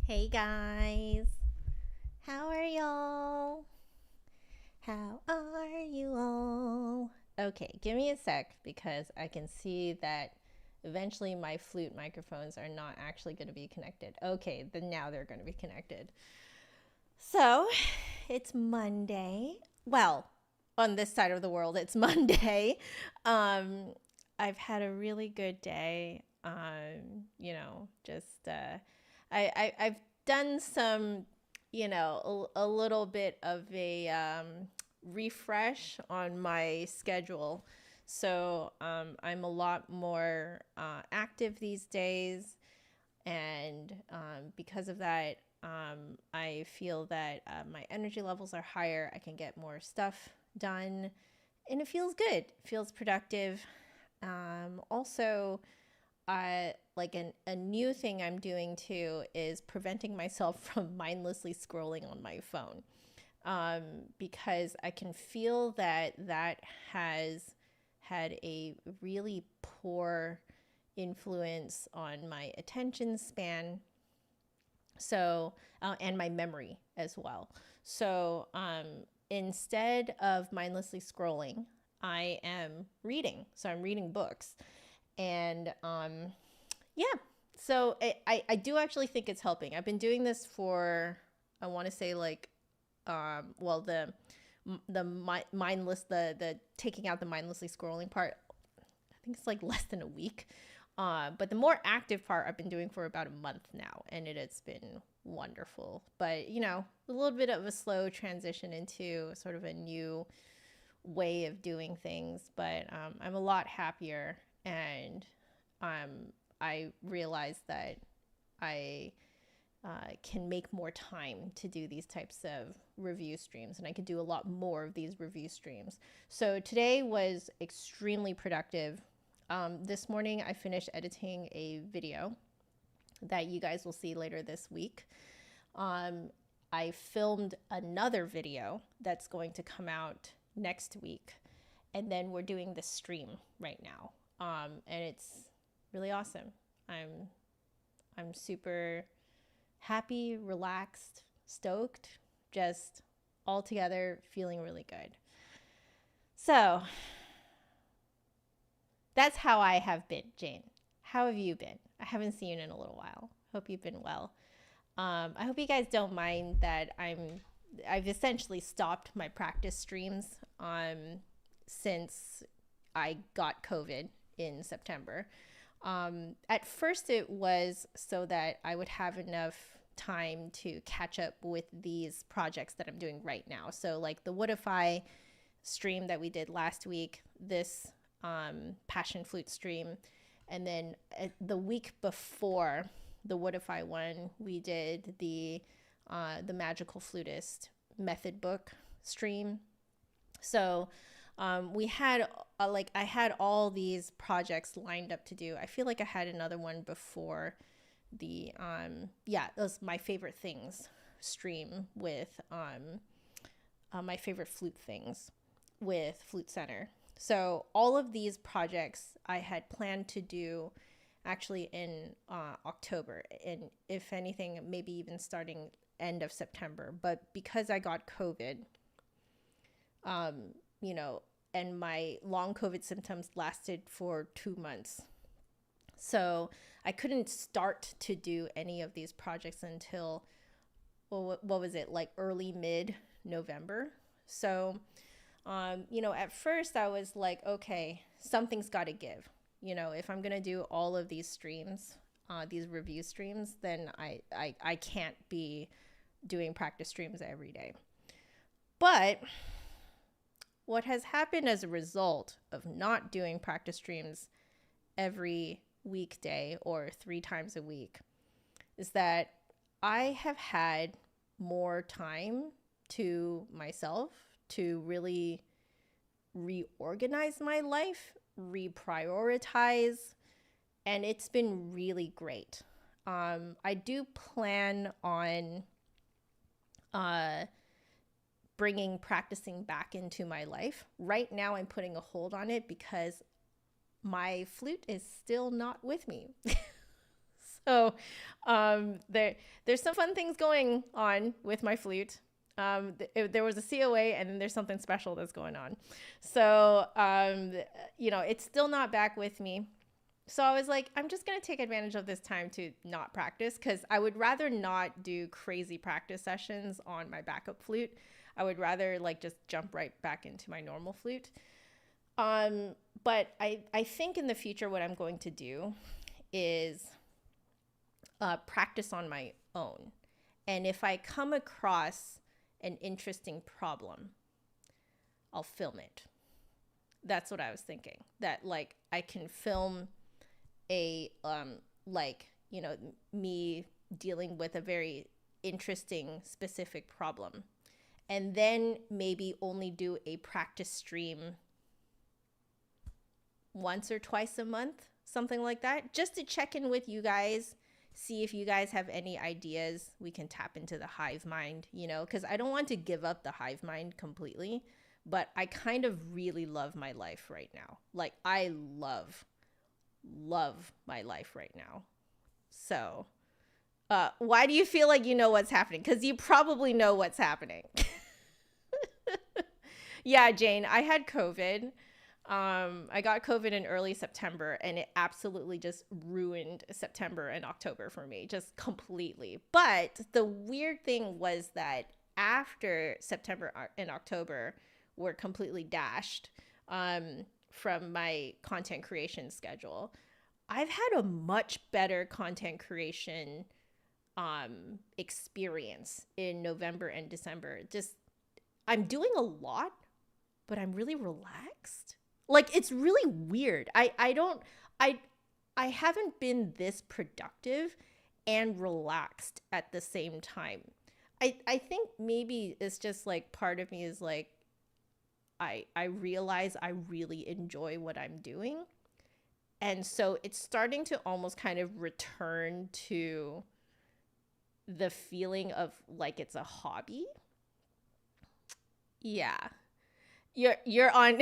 Hey guys, how are y'all? How are you all? Okay, give me a sec because I can see that eventually my flute microphones are not actually going to be connected. Okay, then now they're going to be connected. So, it's Monday. Well, on this side of the world, it's Monday. Um, I've had a really good day. Just I've done some, a little bit of a refresh on my schedule. So I'm a lot more active these days, and because of that, I feel that my energy levels are higher. I can get more stuff done, and it feels good. It feels productive. Also, a new thing I'm doing too is preventing myself from mindlessly scrolling on my phone, because I can feel that has had a really poor influence on my attention span, and my memory as well. So instead of mindlessly scrolling, I am reading. So I'm reading books. And yeah, so I do actually think it's helping. I've been doing this for, I want to say, like, well, mindless, the taking out the mindlessly scrolling part, I think it's like less than a week. But the more active part I've been doing for about a month now, and it has been wonderful. But, a little bit of a slow transition into sort of a new way of doing things. But I'm a lot happier, and I realized that I can make more time to do these types of review streams, and I could do a lot more of these review streams. So today was extremely productive. This morning I finished editing a video that you guys will see later this week. I filmed another video that's going to come out next week, and then we're doing the stream right now, and it's really awesome. I'm super happy, relaxed, stoked, just all together, feeling really good. So that's how I have been, Jane. How have you been? I haven't seen you in a little while. Hope you've been well. I hope you guys don't mind that I've essentially stopped my practice streams since I got COVID in September. At first, it was so that I would have enough time to catch up with these projects that I'm doing right now. So, like the Woodify stream that we did last week, this Passion Flute stream, and then the week before the Woodify one, we did the Magical Flutist method book stream. So we had I had all these projects lined up to do. I feel like I had another one before the it was my favorite things stream with my favorite flute things with Flute Center. So all of these projects I had planned to do actually in October, and if anything, maybe even starting end of September. But because I got COVID, and my long COVID symptoms lasted for 2 months. So I couldn't start to do any of these projects until, well, what was it, like early mid November. So, at first I was like, okay, something's got to give. If I'm going to do all of these streams, these review streams, then I can't be doing practice streams every day. But what has happened as a result of not doing practice streams every weekday or 3 times a week is that I have had more time to myself to really reorganize my life, reprioritize, and it's been really great. I do plan on bringing practicing back into my life. Right now, I'm putting a hold on it because my flute is still not with me. So there's some fun things going on with my flute. There was a COA, and then there's something special that's going on. So, it's still not back with me. So I was like, I'm just going to take advantage of this time to not practice, because I would rather not do crazy practice sessions on my backup flute. I would rather just jump right back into my normal flute. But I think in the future, what I'm going to do is practice on my own. And if I come across an interesting problem, I'll film it. That's what I was thinking. That I can film a me dealing with a very interesting specific problem, and then maybe only do a practice stream once or twice a month, something like that, just to check in with you guys, see if you guys have any ideas. We can tap into the hive mind, because I don't want to give up the hive mind completely, but I kind of really love my life right now. I love my life right now. So why do you feel like you know what's happening? Because you probably know what's happening. Yeah, Jane, I had COVID. I got COVID in early September, and it absolutely just ruined September and October for me, just completely. But the weird thing was that after September and October were completely dashed from my content creation schedule, I've had a much better content creation experience in November and December. Just, I'm doing a lot, but I'm really relaxed. It's really weird. I haven't been this productive and relaxed at the same time. I think maybe it's just part of me is I realize I really enjoy what I'm doing. And so it's starting to almost kind of return to the feeling of it's a hobby. Yeah. You're on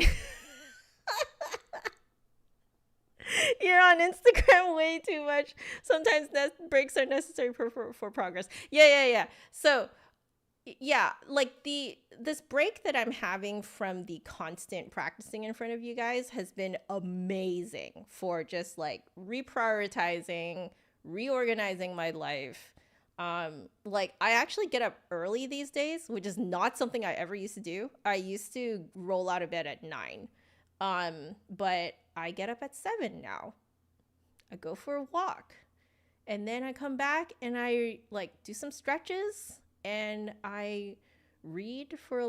you're on Instagram way too much. Sometimes breaks are necessary for progress. Yeah. So yeah, this break that I'm having from the constant practicing in front of you guys has been amazing for just reprioritizing, reorganizing my life. I actually get up early these days, which is not something I ever used to do. I used to roll out of bed at 9. But I get up at 7 now. I go for a walk, and then I come back and I do some stretches, and I read for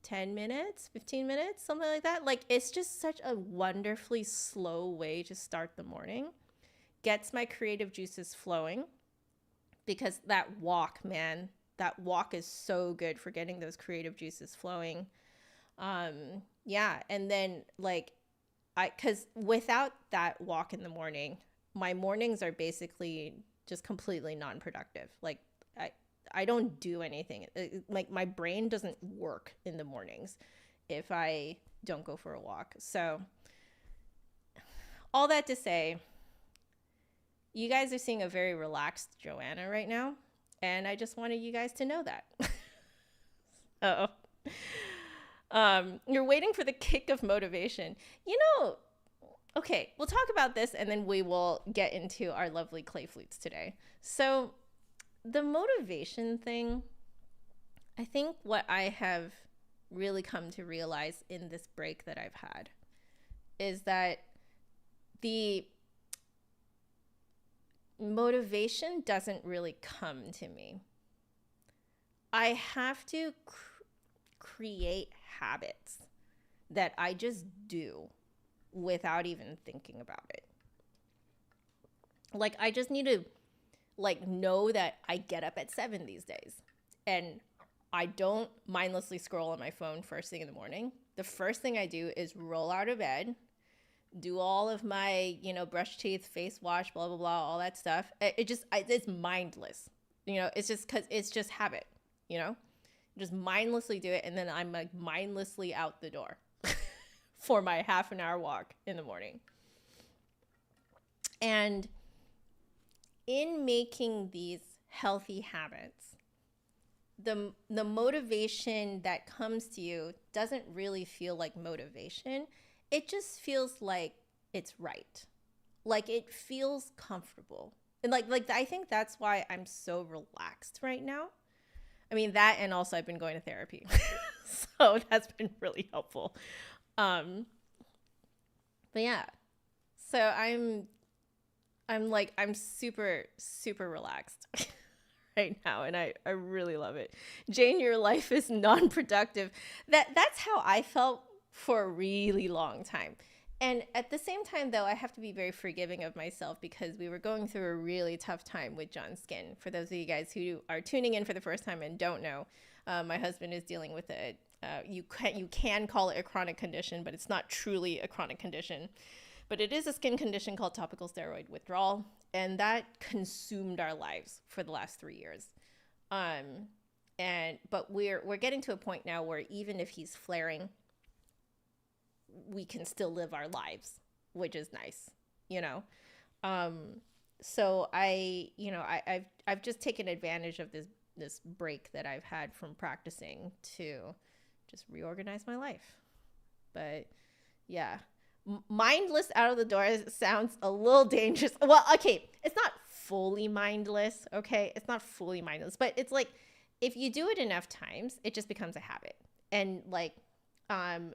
10 minutes, 15 minutes, something like that. It's just such a wonderfully slow way to start the morning. Gets my creative juices flowing, because that walk is so good for getting those creative juices flowing. Yeah. And then because without that walk in the morning, my mornings are basically just completely non-productive. I don't do anything. My brain doesn't work in the mornings if I don't go for a walk. So all that to say, you guys are seeing a very relaxed Joanna right now, and I just wanted you guys to know that. You're waiting for the kick of motivation. Okay, we'll talk about this, and then we will get into our lovely clay flutes today. So the motivation thing, I think what I have really come to realize in this break that I've had is that the motivation doesn't really come to me. I have to create habits that I just do without even thinking about it. I just need to know that I get up at 7 these days, and I don't mindlessly scroll on my phone first thing in the morning. The first thing I do is roll out of bed, do all of my, brush teeth, face wash, blah, blah, blah, all that stuff. It's mindless, it's just because it's just habit, just mindlessly do it. And then I'm mindlessly out the door for my half an hour walk in the morning. And in making these healthy habits, the motivation that comes to you doesn't really feel like motivation. It just feels like it's right. Like it feels comfortable. And like I think that's why I'm so relaxed right now. I mean, that, and also I've been going to therapy. So that's been really helpful. But yeah. So I'm super, super relaxed right now, and I really love it. Jane, your life is non-productive. That's how I felt for a really long time. And at the same time, though, I have to be very forgiving of myself because we were going through a really tough time with John's skin. For those of you guys who are tuning in for the first time and don't know, my husband is dealing with you can call it a chronic condition, but it's not truly a chronic condition. But it is a skin condition called topical steroid withdrawal, and that consumed our lives for the last 3 years. But we're getting to a point now where even if he's flaring, we can still live our lives, which is nice, you know? So I've just taken advantage of this break that I've had from practicing to just reorganize my life. But yeah, mindless out of the door sounds a little dangerous. Well, okay, it's not fully mindless, okay? It's not fully mindless, but it's like if you do it enough times, it just becomes a habit. And like,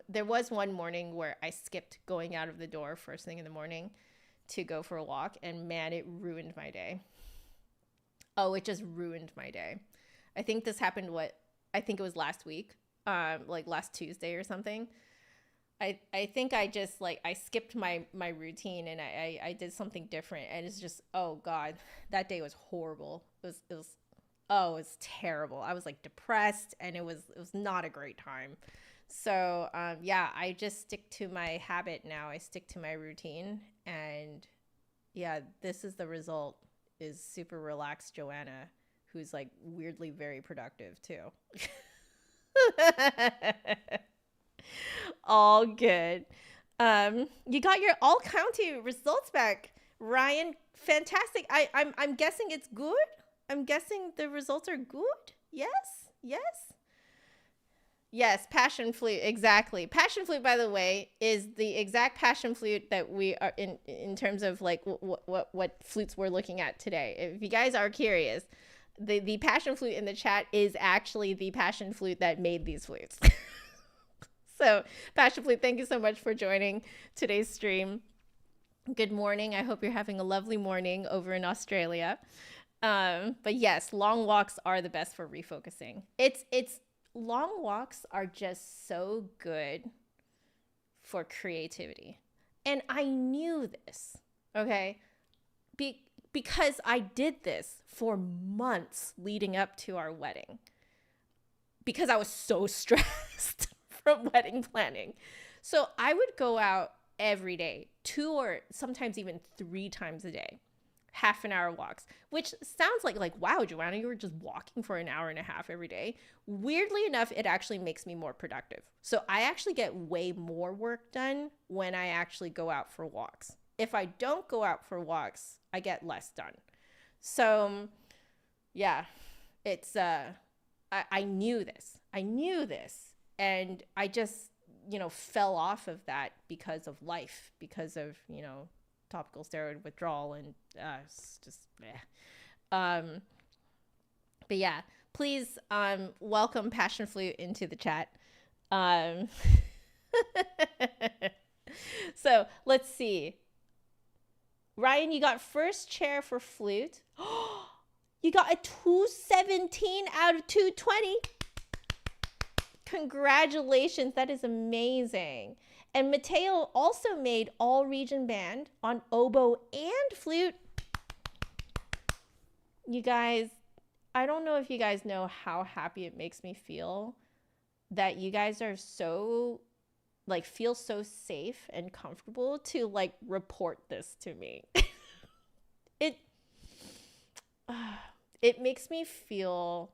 there was one morning where I skipped going out of the door first thing in the morning to go for a walk, and man, it ruined my day. Oh, it just ruined my day. I think this happened, I think it was last week, like last Tuesday or something. I think I just I skipped my routine and I did something different, and it's just, oh God, that day was horrible. It was terrible. I was like depressed, and it was not a great time. So, yeah, I just stick to my habit now. I stick to my routine, and yeah, this is the result, is super relaxed Joanna, who's like weirdly very productive too. All good. You got your all county results back, Ryan. Fantastic. I'm guessing it's good. I'm guessing the results are good. Yes, Passion Flute, exactly. Passion Flute, by the way, is the exact Passion Flute that we are in terms of like what flutes we're looking at today. If you guys are curious, the Passion Flute in the chat is actually the Passion Flute that made these flutes. So, Passion Flute, thank you so much for joining today's stream. Good morning. I hope you're having a lovely morning over in Australia. But yes, long walks are the best for refocusing. Long walks are just so good for creativity. And I knew this, okay? Because I did this for months leading up to our wedding. Because I was so stressed from wedding planning. So I would go out every day, 2 or sometimes even 3 times a day. Half-an-hour walks, which sounds like, wow, Joanna, you were just walking for an hour and a half every day. Weirdly enough, it actually makes me more productive. So I actually get way more work done when I actually go out for walks. If I don't go out for walks, I get less done. So yeah, it's, I knew this. And I just, fell off of that because of life, because of, topical steroid withdrawal, and it's just but yeah, please welcome Passion Flute into the chat. So let's see, Ryan, you got first chair for flute. You got a 217 out of 220. Congratulations, that is amazing. And Mateo also made all region band on oboe and flute. You guys, I don't know if you guys know how happy it makes me feel that you guys are so, feel so safe and comfortable to, report this to me. It makes me feel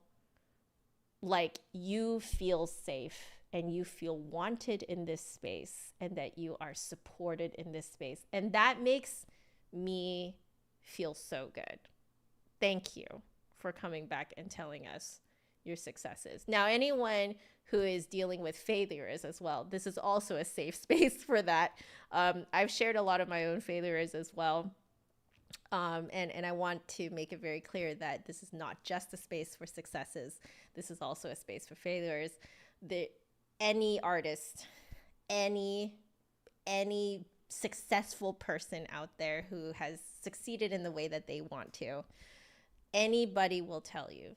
like you feel safe and you feel wanted in this space, and that you are supported in this space. And that makes me feel so good. thank you for coming back and telling us your successes. Now, anyone who is dealing with failures as well, this is also a safe space for that. I've shared a lot of my own failures as well. And I want to make it very clear that this is not just a space for successes. This is also a space for failures. Any artist, any successful person out there who has succeeded in the way that they want to, anybody will tell you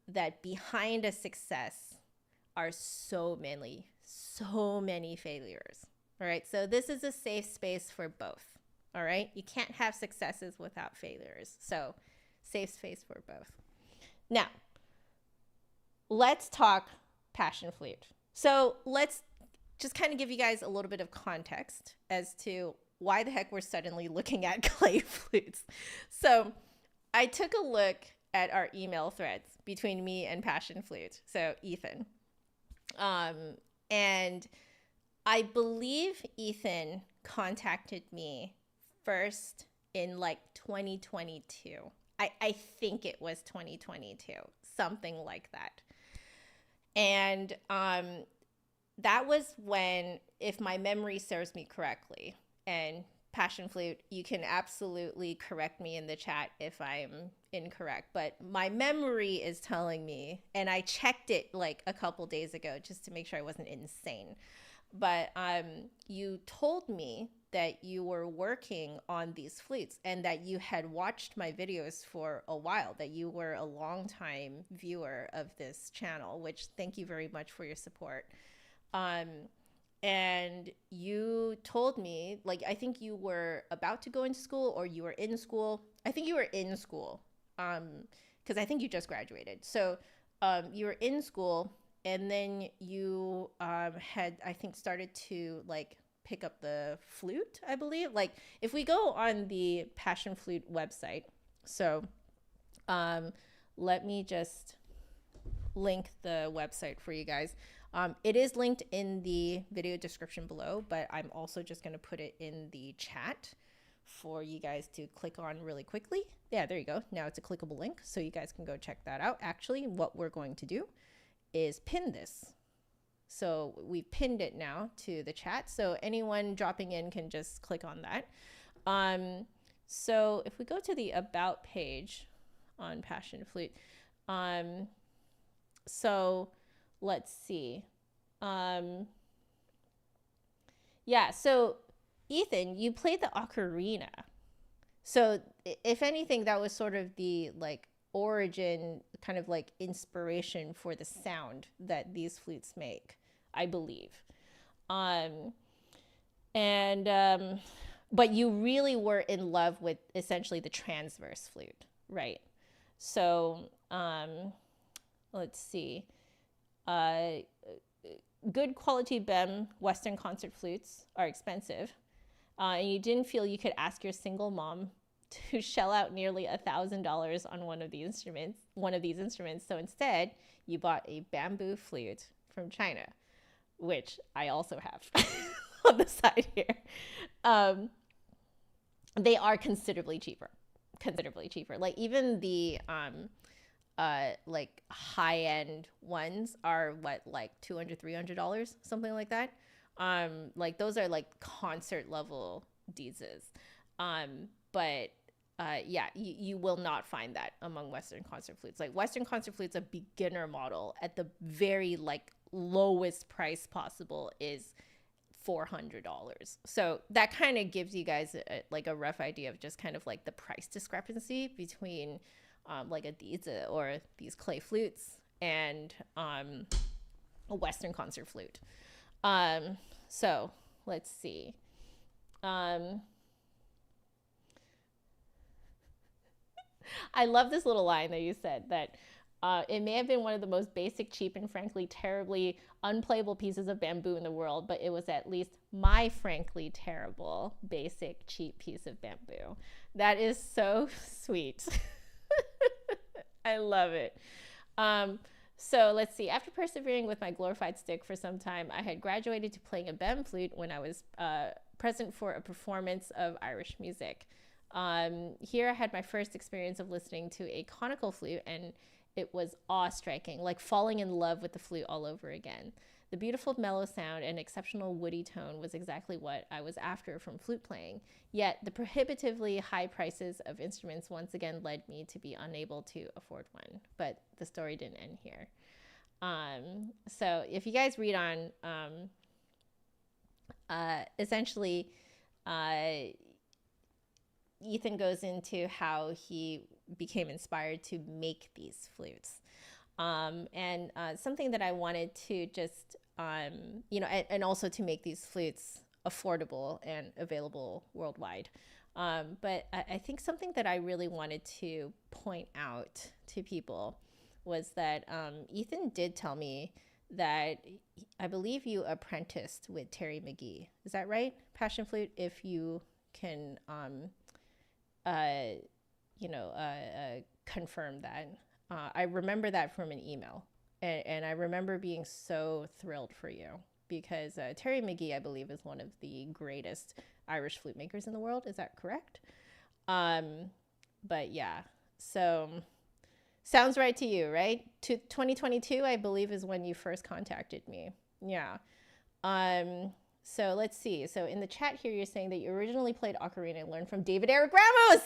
that behind a success are so many failures. All right. So this is a safe space for both. All right. You can't have successes without failures. So safe space for both. Now, let's talk Passion Flute. So let's just kind of give you guys a little bit of context as to why the heck we're suddenly looking at clay flutes. So I took a look at our email threads between me and Passion Flute. So Ethan. And I believe Ethan contacted me first in like 2022. I think it was 2022, something like that. And that was when, if my memory serves me correctly, and Passion Flute, you can absolutely correct me in the chat if I'm incorrect, but my memory is telling me, and I checked it like a couple days ago just to make sure I wasn't insane. But you told me that you were working on these flutes and that you had watched my videos for a while, that you were a longtime viewer of this channel, which thank you very much for your support. And you told me, like, I think you were about to go into school or you were in school. I think you were in school because I think you just graduated. So you were in school and then you had, I think, started to like pick up the flute, I believe. Like if we go on the Passion Flute website, so let me just link the website for you guys. It is linked in the video description below, but I'm also just going to put it in the chat for you guys to click on really quickly. Yeah, there you go. Now it's a clickable link, so you guys can go check that out. Actually, what we're going to do is pin this. So we've pinned it now to the chat, so anyone dropping in can just click on that. So if we go to the About page on Passion Flute, so let's see. Yeah, so Ethan, you played the ocarina. So if anything, that was sort of the like origin, kind of like inspiration for the sound that these flutes make, I believe. But you really were in love with essentially the transverse flute, right? So let's see. Good quality BEM Western concert flutes are expensive, and you didn't feel you could ask your single mom to shell out nearly $1,000 on one of these instruments. So instead, you bought a bamboo flute from China, which I also have on the side here. They are considerably cheaper. Like even the like high-end ones are what, like $200, $300, something like that. Like those are like concert level Deezes. But yeah, you will not find that among Western concert flutes. Like Western concert flutes, a beginner model at the very like lowest price possible is $400. So that kind of gives you guys like a rough idea of just kind of like the price discrepancy between like a Deeze or these clay flutes and a Western concert flute. So let's see. I love this little line that you said, that it may have been one of the most basic, cheap, and frankly terribly unplayable pieces of bamboo in the world, but it was at least my frankly terrible, basic, cheap piece of bamboo. That is so sweet. I love it. So let's see. After persevering with my glorified stick for some time, I had graduated to playing a BEM flute when I was present for a performance of Irish music. Here I had my first experience of listening to a conical flute, and it was awe-striking, like falling in love with the flute all over again. The beautiful mellow sound and exceptional woody tone was exactly what I was after from flute playing. Yet the prohibitively high prices of instruments once again led me to be unable to afford one. But the story didn't end here. So if you guys read on, essentially, Ethan goes into how he became inspired to make these flutes. And something that I wanted to just, and also to make these flutes affordable and available worldwide. But I think something that I really wanted to point out to people was that Ethan did tell me that I believe you apprenticed with Terry McGee. Is that right? Passion Flute, if you can, confirm that. I remember that from an email, and I remember being so thrilled for you because Terry McGee, I believe, is one of the greatest Irish flute makers in the world. Is that correct? But yeah, so sounds right to you, right? 2022, I believe, is when you first contacted me. Yeah. So let's see. So in the chat here, you're saying that you originally played ocarina and learned from David Eric Ramos.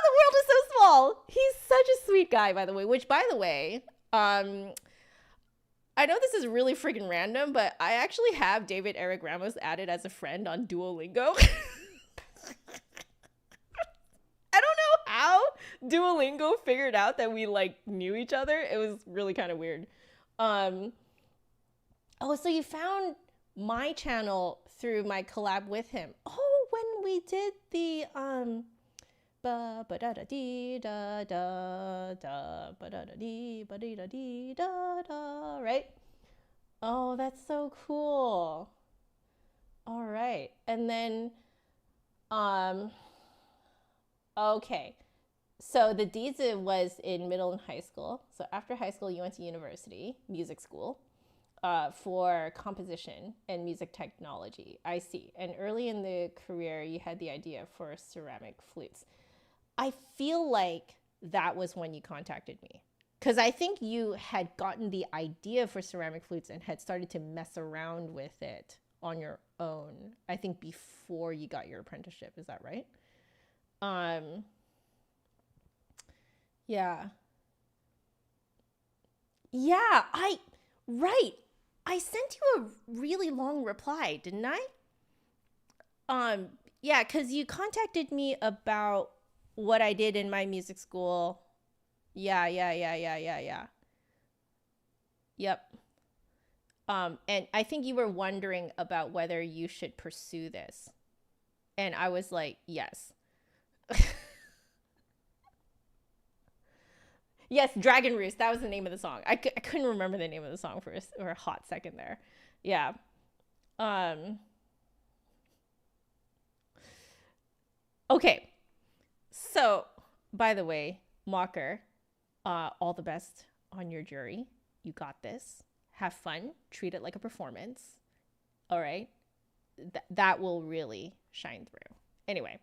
The world is so small. He's such a sweet guy, by the way, which, by the way, I know this is really freaking random, but I actually have David Eric Ramos added as a friend on Duolingo. I don't know how Duolingo figured out that we knew each other. It was really kind of weird. Oh, so you found my channel through my collab with him. Oh, when we did the ba ba da da dee da da da ba da da dee ba dee da dee da da, right? Oh, that's so cool. All right. And then okay. So the deeds was in middle and high school. So after high school, you went to university, music school, for composition and music technology. I see. And early in the career, you had the idea for ceramic flutes. I feel like that was when you contacted me, because I think you had gotten the idea for ceramic flutes and had started to mess around with it on your own, I think, before you got your apprenticeship. Is that right? Yeah. Yeah, right. I sent you a really long reply, didn't I? Yeah, because you contacted me about what I did in my music school. Yeah. Yep. And I think you were wondering about whether you should pursue this. And I was like, yes. Yes, Dragon Roost. That was the name of the song. I couldn't remember the name of the song for a hot second there. Yeah. Okay. So, by the way, Mocker, all the best on your jury. You got this. Have fun. Treat it like a performance. All right. That will really shine through. Anyway,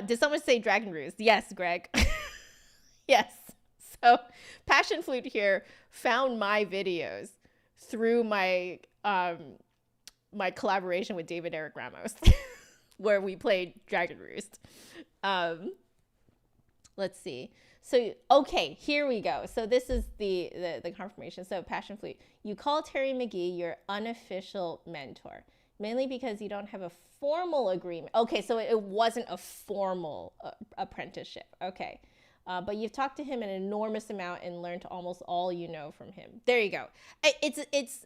did someone say Dragon Roost? Yes, Greg. Yes. So Passion Flute here found my videos through my my collaboration with David Eric Ramos, where we played Dragon Roost. Let's see. So, okay, here we go. So this is the confirmation. So Passion Flute, you call Terry McGee your unofficial mentor, mainly because you don't have a formal agreement. Okay, so it wasn't a formal apprenticeship. Okay. But you've talked to him an enormous amount and learned almost all you know from him. There you go. It's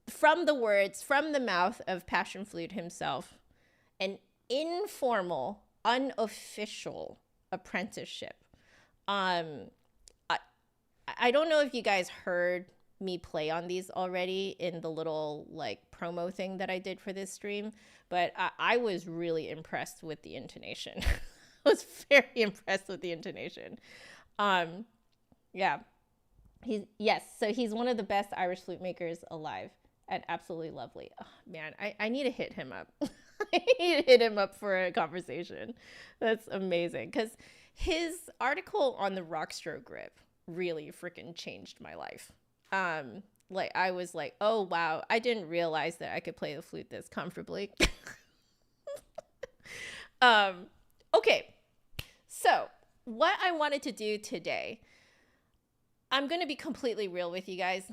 from the words, from the mouth of Passion Flute himself, an informal, unofficial apprenticeship. I don't know if you guys heard me play on these already in the little promo thing that I did for this stream, but I was really impressed with the intonation. I was very impressed with the intonation. Yeah. So he's one of the best Irish flute makers alive and absolutely lovely. Oh, man, I need to hit him up. I hit him up for a conversation. That's amazing. Because his article on the rockstroke grip really freaking changed my life. Like I was like, oh wow, I didn't realize that I could play the flute this comfortably. Okay. So what I wanted to do today, I'm going to be completely real with you guys.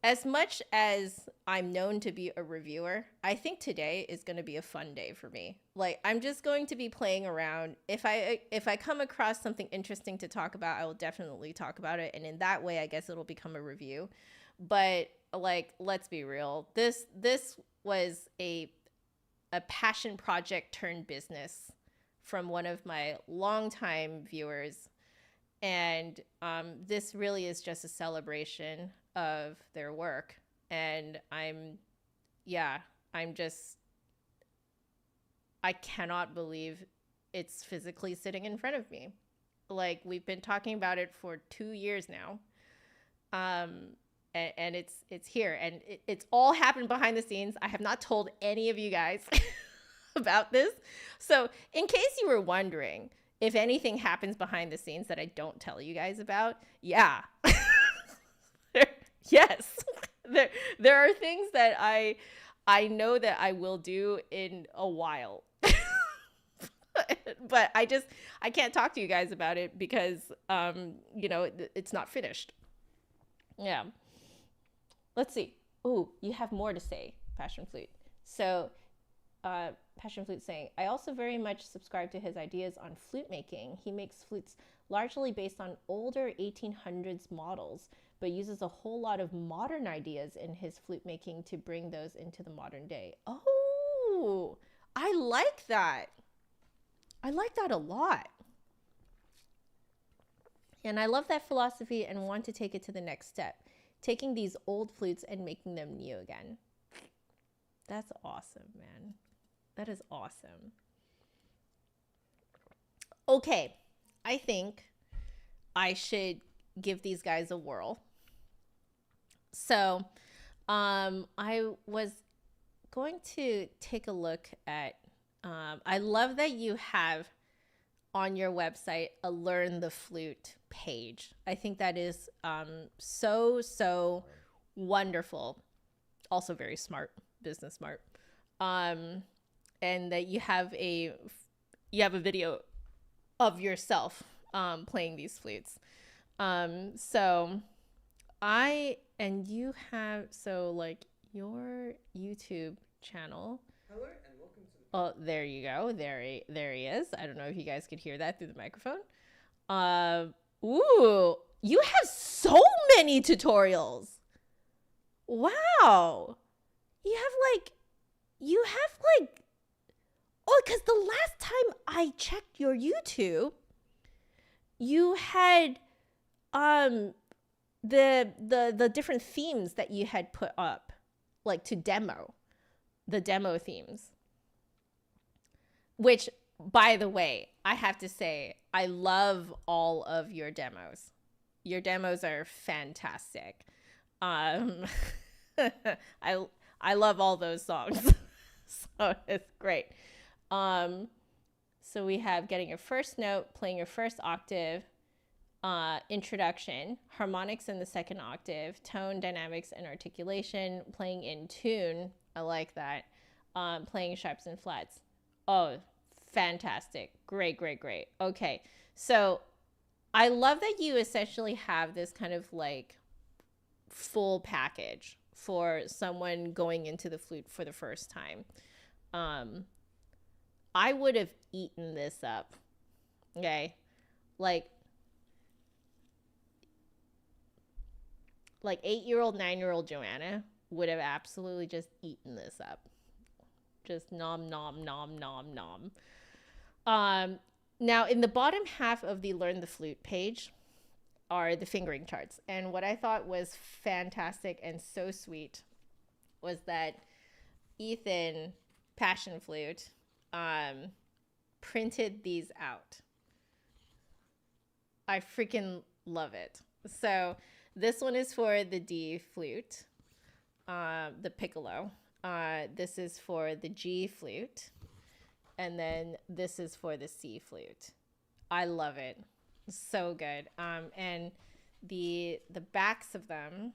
As much as I'm known to be a reviewer, I think today is going to be a fun day for me. Like I'm just going to be playing around. If I come across something interesting to talk about, I will definitely talk about it. And in that way, I guess it'll become a review. But like, let's be real. This was a passion project turned business from one of my longtime viewers. And this really is just a celebration of their work. And I cannot believe it's physically sitting in front of me. Like we've been talking about it for 2 years now. And it's here, and it's all happened behind the scenes. I have not told any of you guys about this. So in case you were wondering if anything happens behind the scenes that I don't tell you guys about, yeah. Yes. There are things that I know that I will do in a while. But I can't talk to you guys about it because it's not finished. Yeah. Let's see. Oh, you have more to say, Passion Flute. So Passion Flute saying, I also very much subscribe to his ideas on flute making. He makes flutes largely based on older 1800s models, but uses a whole lot of modern ideas in his flute making to bring those into the modern day. Oh, I like that. I like that a lot. And I love that philosophy and want to take it to the next step, taking these old flutes and making them new again. That's awesome, man. That is awesome. Okay, I think I should give these guys a whirl. So I was going to take a look at, I love that you have on your website a Learn the Flute page. I think that is so wonderful. Also very smart, business smart. And that you have a video of yourself playing these flutes. So you have your YouTube channel. Hello and welcome to the... Oh, there you go. There he is. I don't know if you guys could hear that through the microphone. Ooh, you have so many tutorials. Wow. You have oh, because the last time I checked your YouTube, you had the different themes that you had put up, like to demo, the demo themes. Which, by the way, I have to say, I love all of your demos. Your demos are fantastic. I love all those songs. So it's great. So we have getting your first note, playing your first octave, introduction, harmonics in the second octave, tone, dynamics, and articulation, playing in tune. I like that. Playing sharps and flats. Oh, fantastic. Great. Okay. So I love that you essentially have this kind of like full package for someone going into the flute for the first time. I would have eaten this up. Okay. Like 8-year-old, 9-year-old Joanna would have absolutely just eaten this up. Just nom. Now in the bottom half of the Learn the Flute page are the fingering charts. And what I thought was fantastic and so sweet was that Ethan, Passion Flute, printed these out. I freaking love it. So this one is for the D flute, the piccolo. This is for the G flute. And then this is for the C flute. I love it. So good. And the backs of them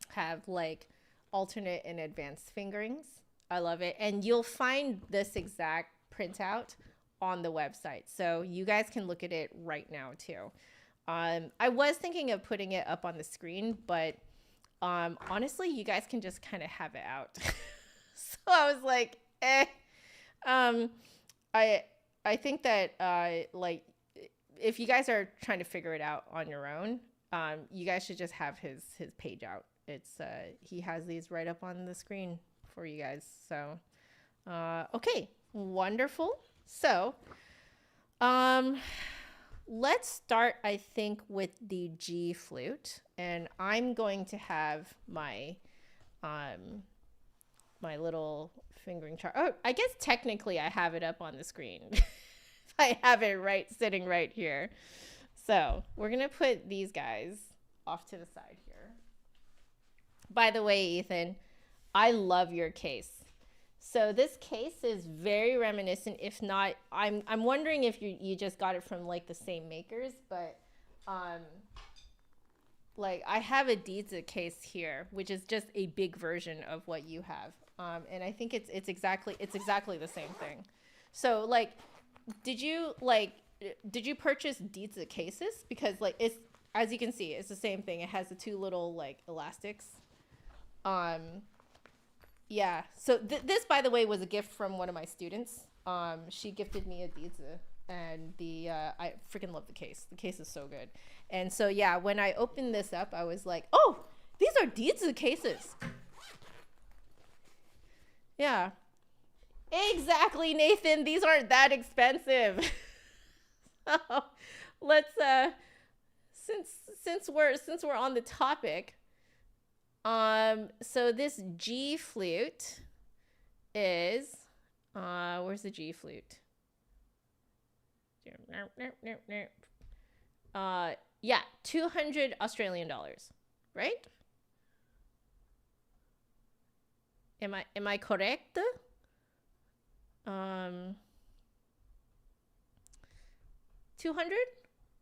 have like alternate and advanced fingerings. I love it. And you'll find this exact printout on the website. So you guys can look at it right now too. I was thinking of putting it up on the screen, but honestly, you guys can just kind of have it out. So I was like, I think that like if you guys are trying to figure it out on your own, you guys should just have his page out. It's he has these right up on the screen for you guys. So okay, wonderful. So let's start, I think, with the G flute, and I'm going to have my my little fingering chart. Oh, I guess technically I have it up on the screen. I have it sitting right here. So we're gonna put these guys off to the side here. By the way, Ethan, I love your case. So this case is very reminiscent. If not, I'm wondering if you just got it from like the same makers, but like I have a Deedza case here, which is just a big version of what you have. And I think it's exactly the same thing. So like, did you purchase Deedza cases? Because like it's, as you can see, it's the same thing. It has the two little like elastics. Yeah. So this, by the way, was a gift from one of my students. She gifted me a Deedza, and I freaking love the case. The case is so good. And so yeah, when I opened this up, I was like, oh, these are Deedza cases. Yeah. Exactly, Nathan. These aren't that expensive. So let's since we're on the topic, so this G flute is where's the G flute? Yeah, 200 Australian dollars, right? Am I correct? 200,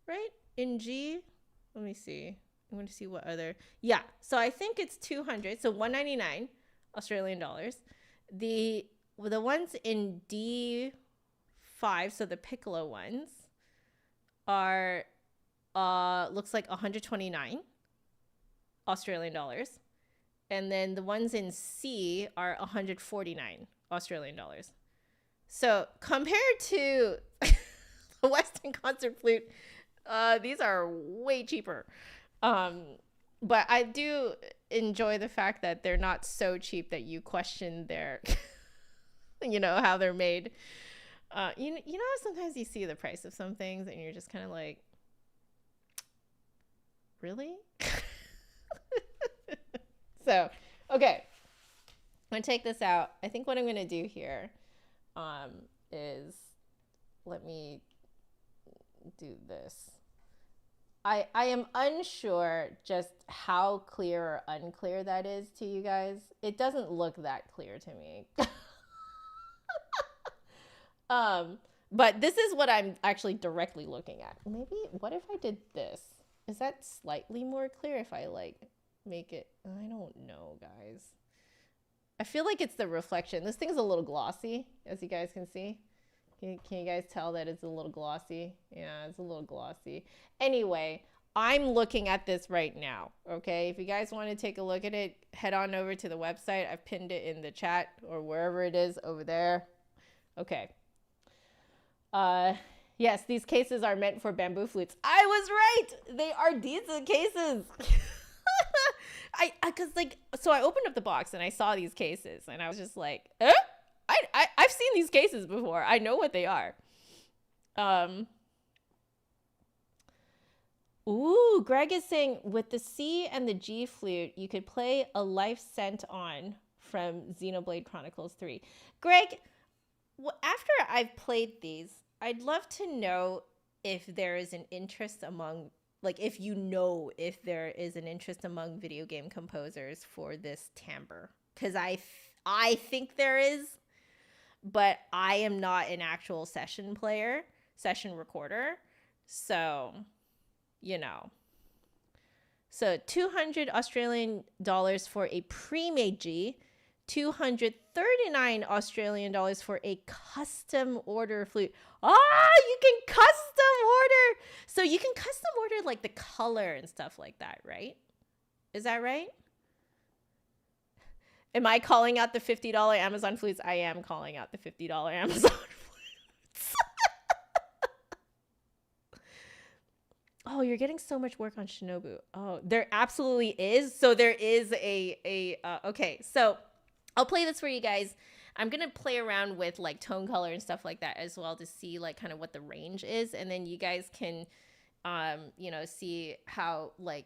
right? In G, let me see. I'm going to see what other. Yeah, so I think it's 200. So 199 Australian dollars. The ones in D5, so the piccolo ones, are looks like 129 Australian dollars. And then the ones in C are 149 Australian dollars. So compared to the Western concert flute, these are way cheaper. But I do enjoy the fact that they're not so cheap that you question their, how they're made. You know, sometimes you see the price of some things and you're just kind of like, really? So, okay, I'm gonna take this out. I think what I'm gonna do here is, let me do this. I am unsure just how clear or unclear that is to you guys. It doesn't look that clear to me. But this is what I'm actually directly looking at. Maybe, what if I did this? Is that slightly more clear if I like make it? I don't know, guys. I feel like it's the reflection. This thing's a little glossy, as you guys can see. Can you guys tell that it's a little glossy? Yeah, it's a little glossy. Anyway, I'm looking at this right now, okay? If you guys want to take a look at it, head on over to the website. I've pinned it in the chat or wherever it is over there. Okay. Yes, these cases are meant for bamboo flutes. I was right! They are Deedza cases! So I opened up the box and I saw these cases and I was just like, I've seen these cases before. I know what they are. Ooh, Greg is saying with the C and the G flute, you could play A Life Sent On from Xenoblade Chronicles 3. Greg, after I've played these, I'd love to know if there is an interest among, like, if there is an interest among video game composers for this timbre. Because I think there is. but I am not an actual session recorder. So, you know. So 200 Australian dollars for a pre-made G, 239 Australian dollars for a custom order flute. You can custom order. So you can custom order like the color and stuff like that, right? Is that right? Am I calling out the $50 Amazon flutes? I am calling out the $50 Amazon flutes. Oh, you're getting so much work on Shinobu. Oh, there absolutely is. So there is okay. So I'll play this for you guys. I'm going to play around with like tone color and stuff like that as well to see like kind of what the range is. And then you guys can, you know, see how like,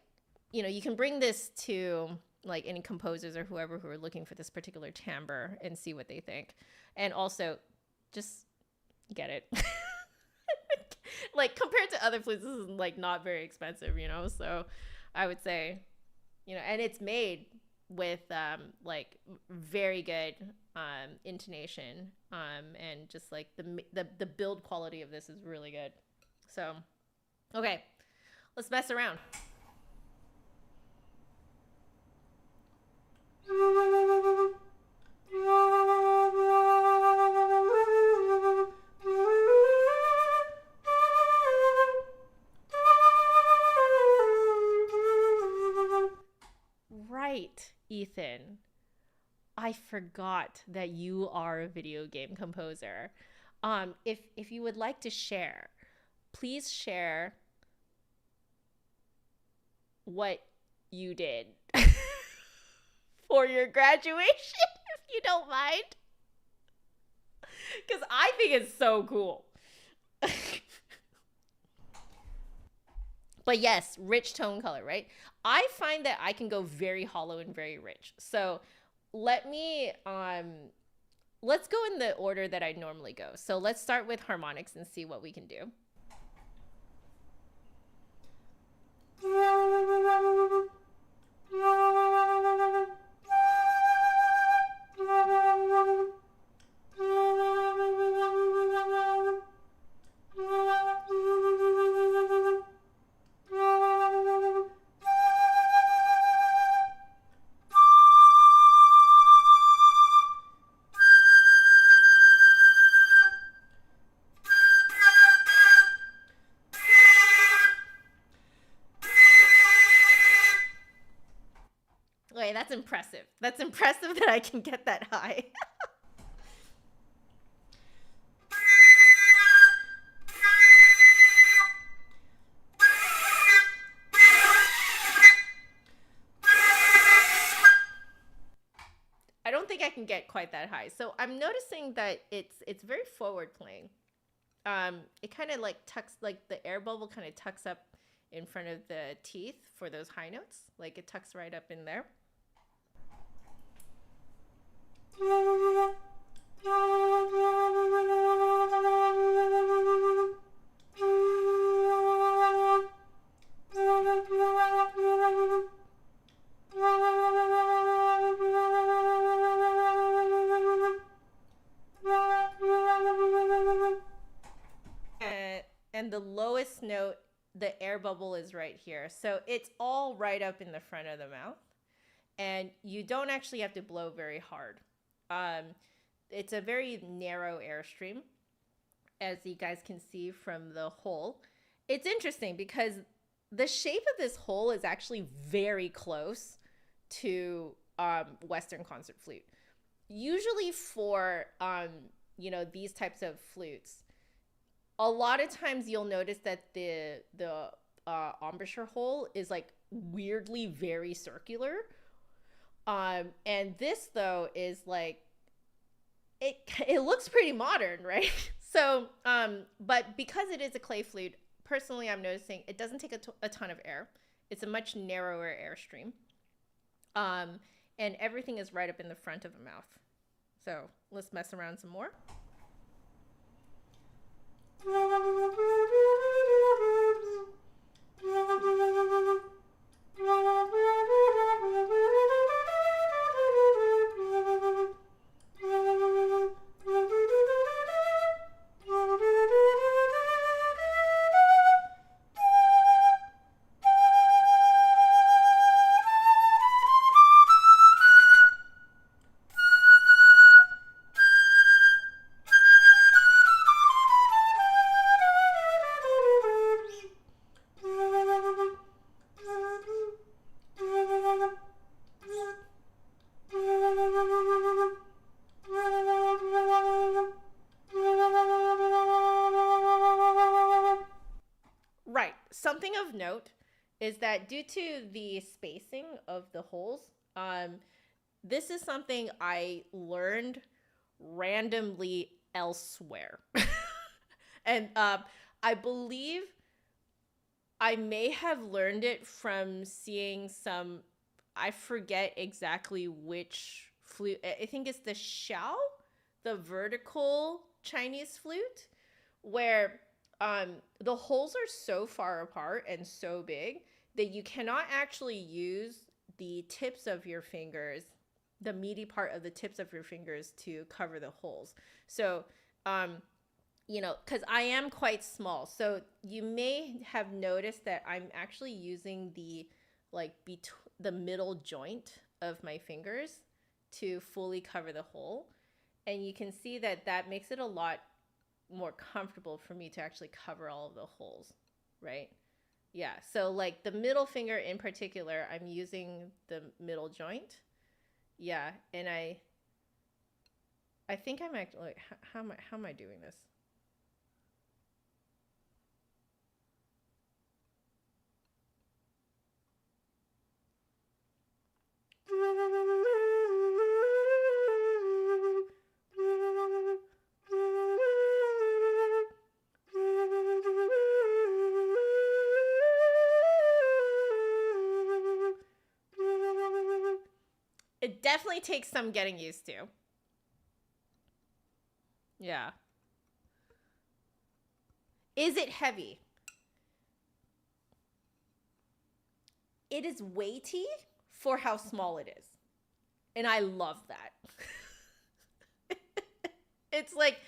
you know, you can bring this to like any composers or whoever who are looking for this particular timbre and see what they think. And also just get it. Like compared to other flutes, this is like not very expensive, you know? So I would say, you know, and it's made with like very good intonation and just like the build quality of this is really good. So, okay, let's mess around. Right, Ethan. I forgot that you are a video game composer. If you would like to share, please share what you did for your graduation, if you don't mind. Because I think it's so cool. But yes, rich tone color, right? I find that I can go very hollow and very rich. So let's go in the order that I normally go. So let's start with harmonics and see what we can do. Okay, that's impressive. That's impressive that I can get that high. I don't think I can get quite that high. So I'm noticing that it's very forward playing. It kind of like tucks, like the air bubble kind of tucks up in front of the teeth for those high notes. Like it tucks right up in there. And the lowest note, the air bubble is right here. So it's all right up in the front of the mouth. And you don't actually have to blow very hard. It's a very narrow airstream, as you guys can see from the hole. It's interesting because the shape of this hole is actually very close to Western concert flute. Usually for, you know, these types of flutes, a lot of times you'll notice that the embouchure hole is like weirdly very circular. And this though is like, it looks pretty modern, right? So, but because it is a clay flute, personally, I'm noticing it doesn't take a ton of air. It's a much narrower airstream. And everything is right up in the front of the mouth. So let's mess around some more. of note is that due to the spacing of the holes, this is something I learned randomly elsewhere. And I believe I may have learned it from seeing some, I forget exactly which flute. I think it's the Xiao, the vertical Chinese flute, where the holes are so far apart and so big that you cannot actually use the tips of your fingers, the meaty part of the tips of your fingers, to cover the holes. So, you know, because I am quite small, so you may have noticed that I'm actually using the the middle joint of my fingers to fully cover the hole, and you can see that that makes it a lot more comfortable for me to actually cover all of the holes, right? Yeah, so like the middle finger in particular, I'm using the middle joint. Yeah, and I think I'm actually like, how am I doing this? It definitely takes some getting used to. Yeah. Is it heavy? It is weighty for how small it is. And I love that. It's like,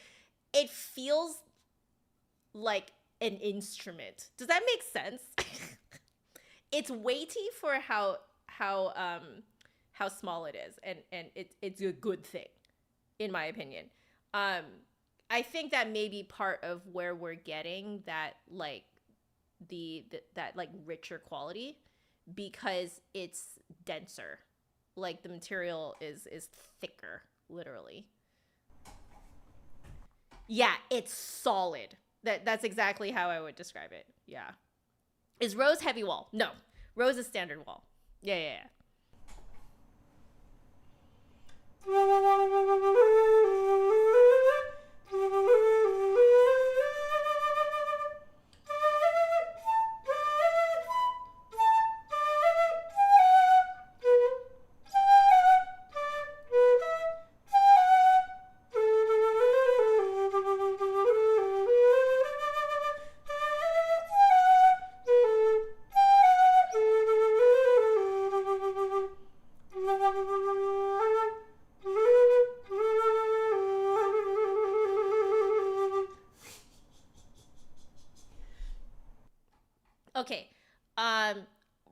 it feels like an instrument. Does that make sense? It's weighty for how small it is, and it's a good thing, in my opinion. I think that may be part of where we're getting that like that like richer quality, because it's denser. Like the material is thicker, literally. Yeah, it's solid. That's exactly how I would describe it. Yeah. Is rose heavy wall? No. Rose is standard wall. Yeah, yeah, yeah. Okay.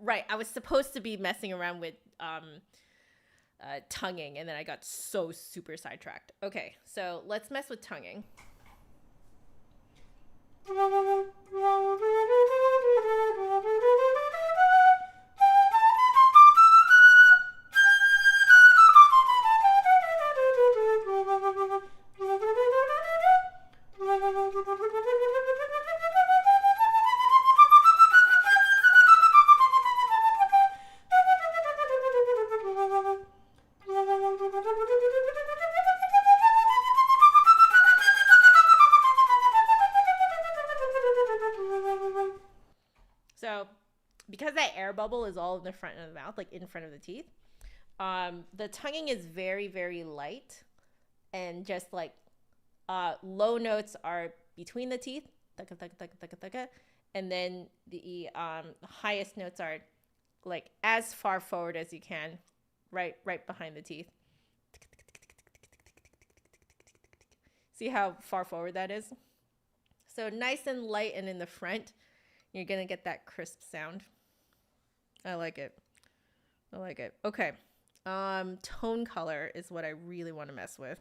Right. I was supposed to be messing around with tonguing, and then I got so super sidetracked. Okay, so let's mess with tonguing. So, because that air bubble is all in the front of the mouth, like in front of the teeth, the tonguing is very, very light, and just like low notes are between the teeth, and then the highest notes are like as far forward as you can, right behind the teeth. See how far forward that is? So nice and light, and in the front, you're gonna get that crisp sound. I like it. I like it. Okay. Tone color is what I really want to mess with.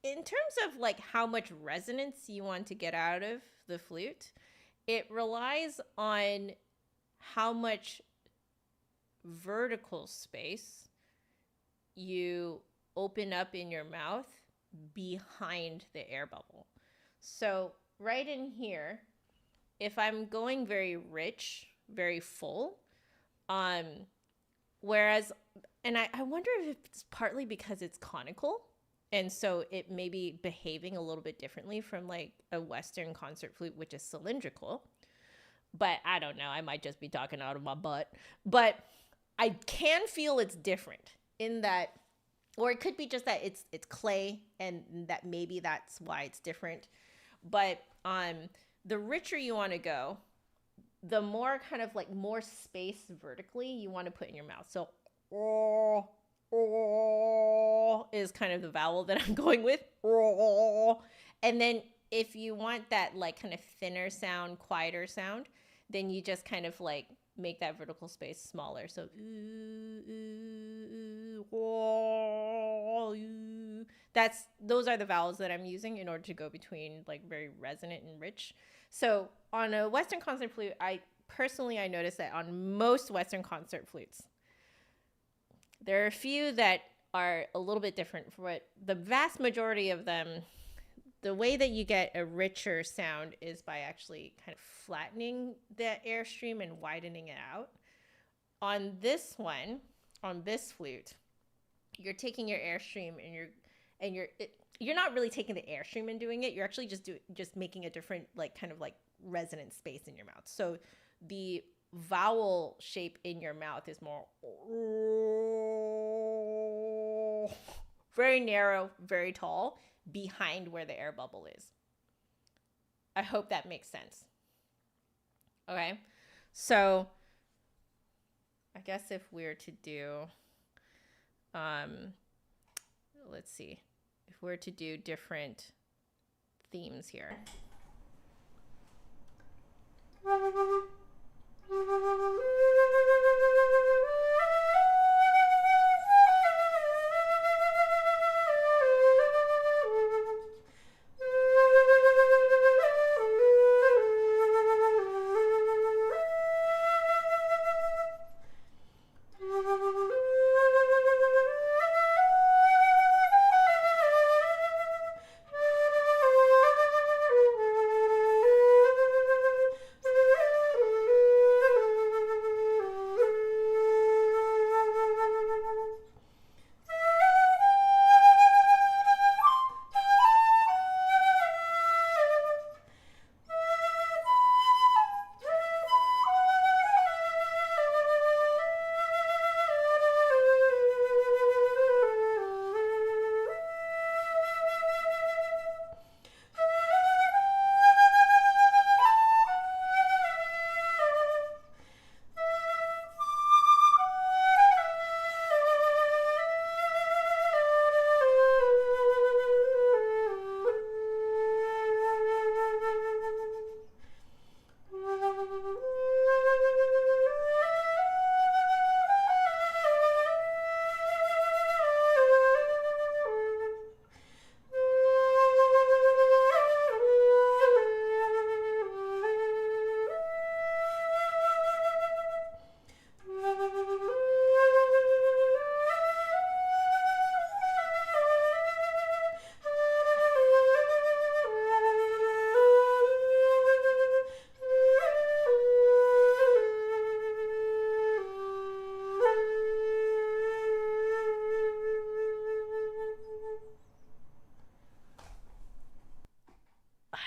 in terms of like how much resonance you want to get out of the flute, it relies on how much vertical space you open up in your mouth behind the air bubble. So right in here, if I'm going very rich, very full, whereas, and I wonder if it's partly because it's conical, and so it may be behaving a little bit differently from like a Western concert flute, which is cylindrical. But I don't know, I might just be talking out of my butt. But I can feel it's different in that, or it could be just that it's clay, and that maybe that's why it's different. But the richer you want to go, the more kind of like more space vertically you want to put in your mouth. So is kind of the vowel that I'm going with. And then if you want that like kind of thinner sound, quieter sound, then you just kind of like make that vertical space smaller. So those are the vowels that I'm using in order to go between like very resonant and rich. So on a Western concert flute, I noticed that on most Western concert flutes, there are a few that are a little bit different. For what the vast majority of them, the way that you get a richer sound is by actually kind of flattening the airstream and widening it out. On this one, on this flute, you're taking your airstream and you're not really taking the airstream and doing it. You're actually just making a different like kind of like resonant space in your mouth. So the vowel shape in your mouth is more very narrow, very tall, behind where the air bubble is. I hope that makes sense. Okay, so I guess if we're to do, let's see, if we're to do different themes here.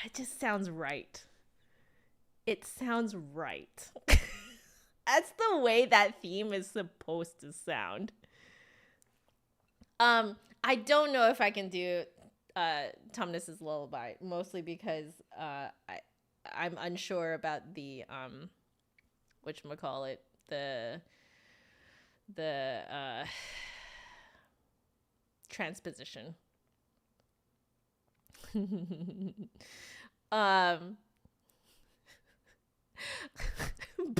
It just sounds right. It sounds right. That's the way that theme is supposed to sound. I don't know if I can do Tumnus's Lullaby, mostly because I'm unsure about the whatchamacallit, the transposition.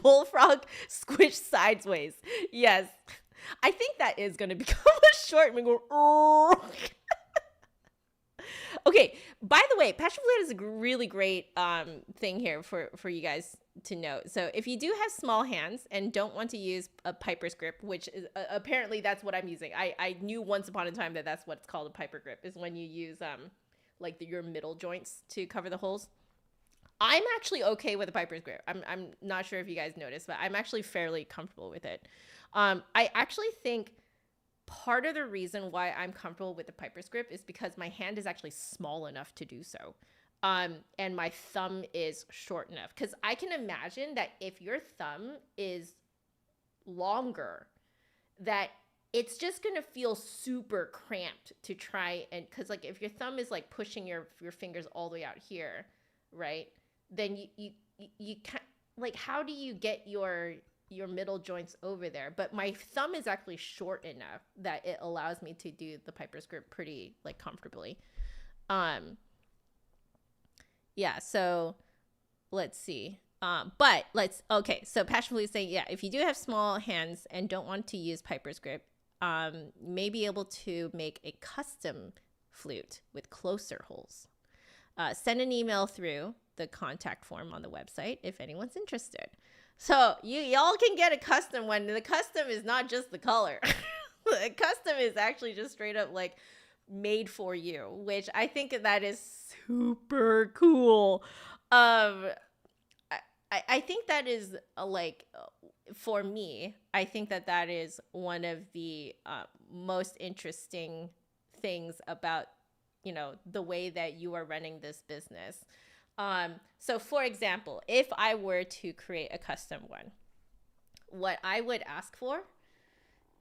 Bullfrog squish sideways. Yes. I think that is going to become a short. We go, Okay, by the way, Passion Flute is a really great thing here for you guys to know. So if you do have small hands and don't want to use a piper's grip, which is apparently that's what I'm using. I knew once upon a time that that's what it's called, a piper grip, is when you use like your middle joints to cover the holes. I'm actually okay with a piper's grip. I'm not sure if you guys noticed, but I'm actually fairly comfortable with it. I actually think part of the reason why I'm comfortable with the piper's grip is because my hand is actually small enough to do so. And my thumb is short enough. Because I can imagine that if your thumb is longer, that it's just going to feel super cramped to try and, because like if your thumb is like pushing your fingers all the way out here, right? Then you can't, like, how do you get your middle joints over there? But my thumb is actually short enough that it allows me to do the piper's grip pretty like comfortably. Yeah, so let's see. Okay, so Passion Flute is saying, yeah, if you do have small hands and don't want to use piper's grip, may be able to make a custom flute with closer holes. Send an email through the contact form on the website if anyone's interested. So y'all can get a custom one. The custom is not just the color. The custom is actually just straight up like made for you, which I think that is super cool. I think that is for me, I think that is one of the most interesting things about, you know, the way that you are running this business. So for example, if I were to create a custom one, what I would ask for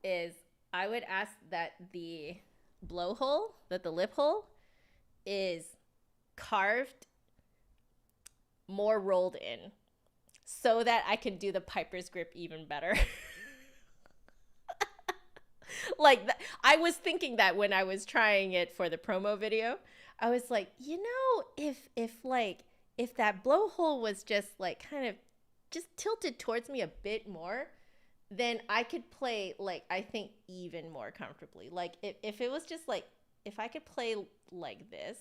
is I would ask that the blowhole, that the lip hole is carved more rolled in so that I can do the piper's grip even better. I was thinking that when I was trying it for the promo video, I was like, you know, if that blowhole was just like kind of just tilted towards me a bit more, then I could play like, I think, even more comfortably. Like if it was just like, if I could play like this,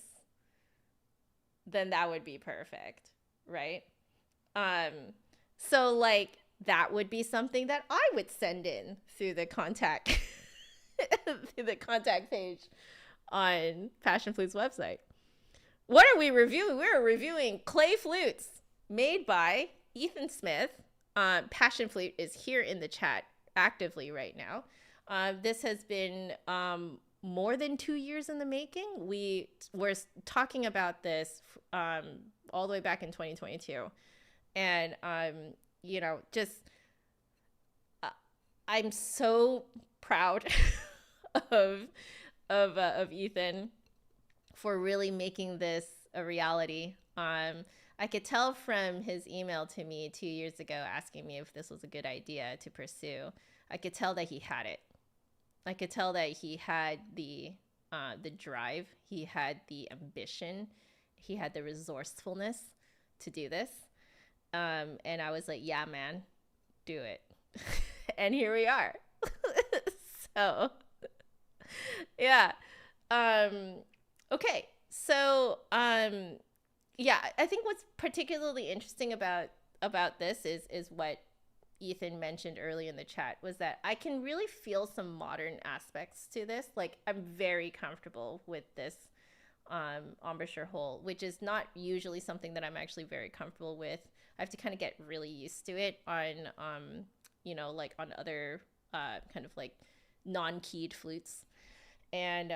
then that would be perfect, right? So like that would be something that I would send in through the contact through the contact page on Passion Flute's website. What are we reviewing? We're reviewing clay flutes made by Ethan Smith. Passion Flute is here in the chat actively right now. This has been more than 2 years in the making. We were talking about this all the way back in 2022. And, you know, just I'm so proud of Ethan for really making this a reality. I could tell from his email to me 2 years ago asking me if this was a good idea to pursue. I could tell that he had it. I could tell that he had the drive, he had the ambition, he had the resourcefulness to do this. And I was like, yeah, man, do it. And here we are. So, yeah. Okay. So, yeah, I think what's particularly interesting about this is what Ethan mentioned early in the chat, was that I can really feel some modern aspects to this. Like, I'm very comfortable with this embouchure hole, which is not usually something that I'm actually very comfortable with. I have to kind of get really used to it on, you know, like on other kind of like non-keyed flutes. And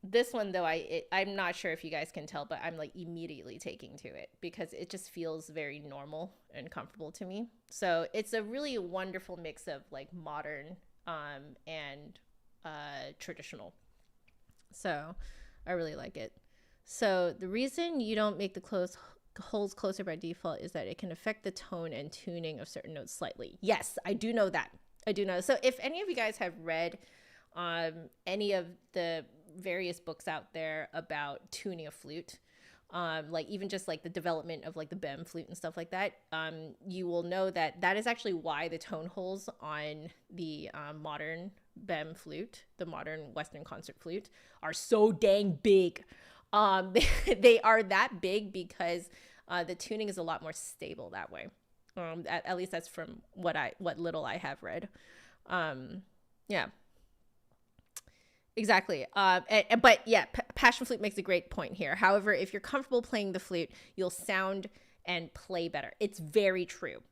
this one, though, I'm not sure if you guys can tell, but I'm like immediately taking to it because it just feels very normal and comfortable to me. So it's a really wonderful mix of like modern and traditional. So I really like it. So the reason you don't make the holes closer by default is that it can affect the tone and tuning of certain notes slightly. Yes, I do know that. I do know. So if any of you guys have read any of the various books out there about tuning a flute, like even just like the development of like the BEM flute and stuff like that, you will know that that is actually why the tone holes on the modern BEM flute, the modern Western concert flute, are so dang big. They are that big because the tuning is a lot more stable that way. At least that's from what little I have read. Yeah, exactly. But yeah, Passion Flute makes a great point here. However, if you're comfortable playing the flute, you'll sound and play better. It's very true.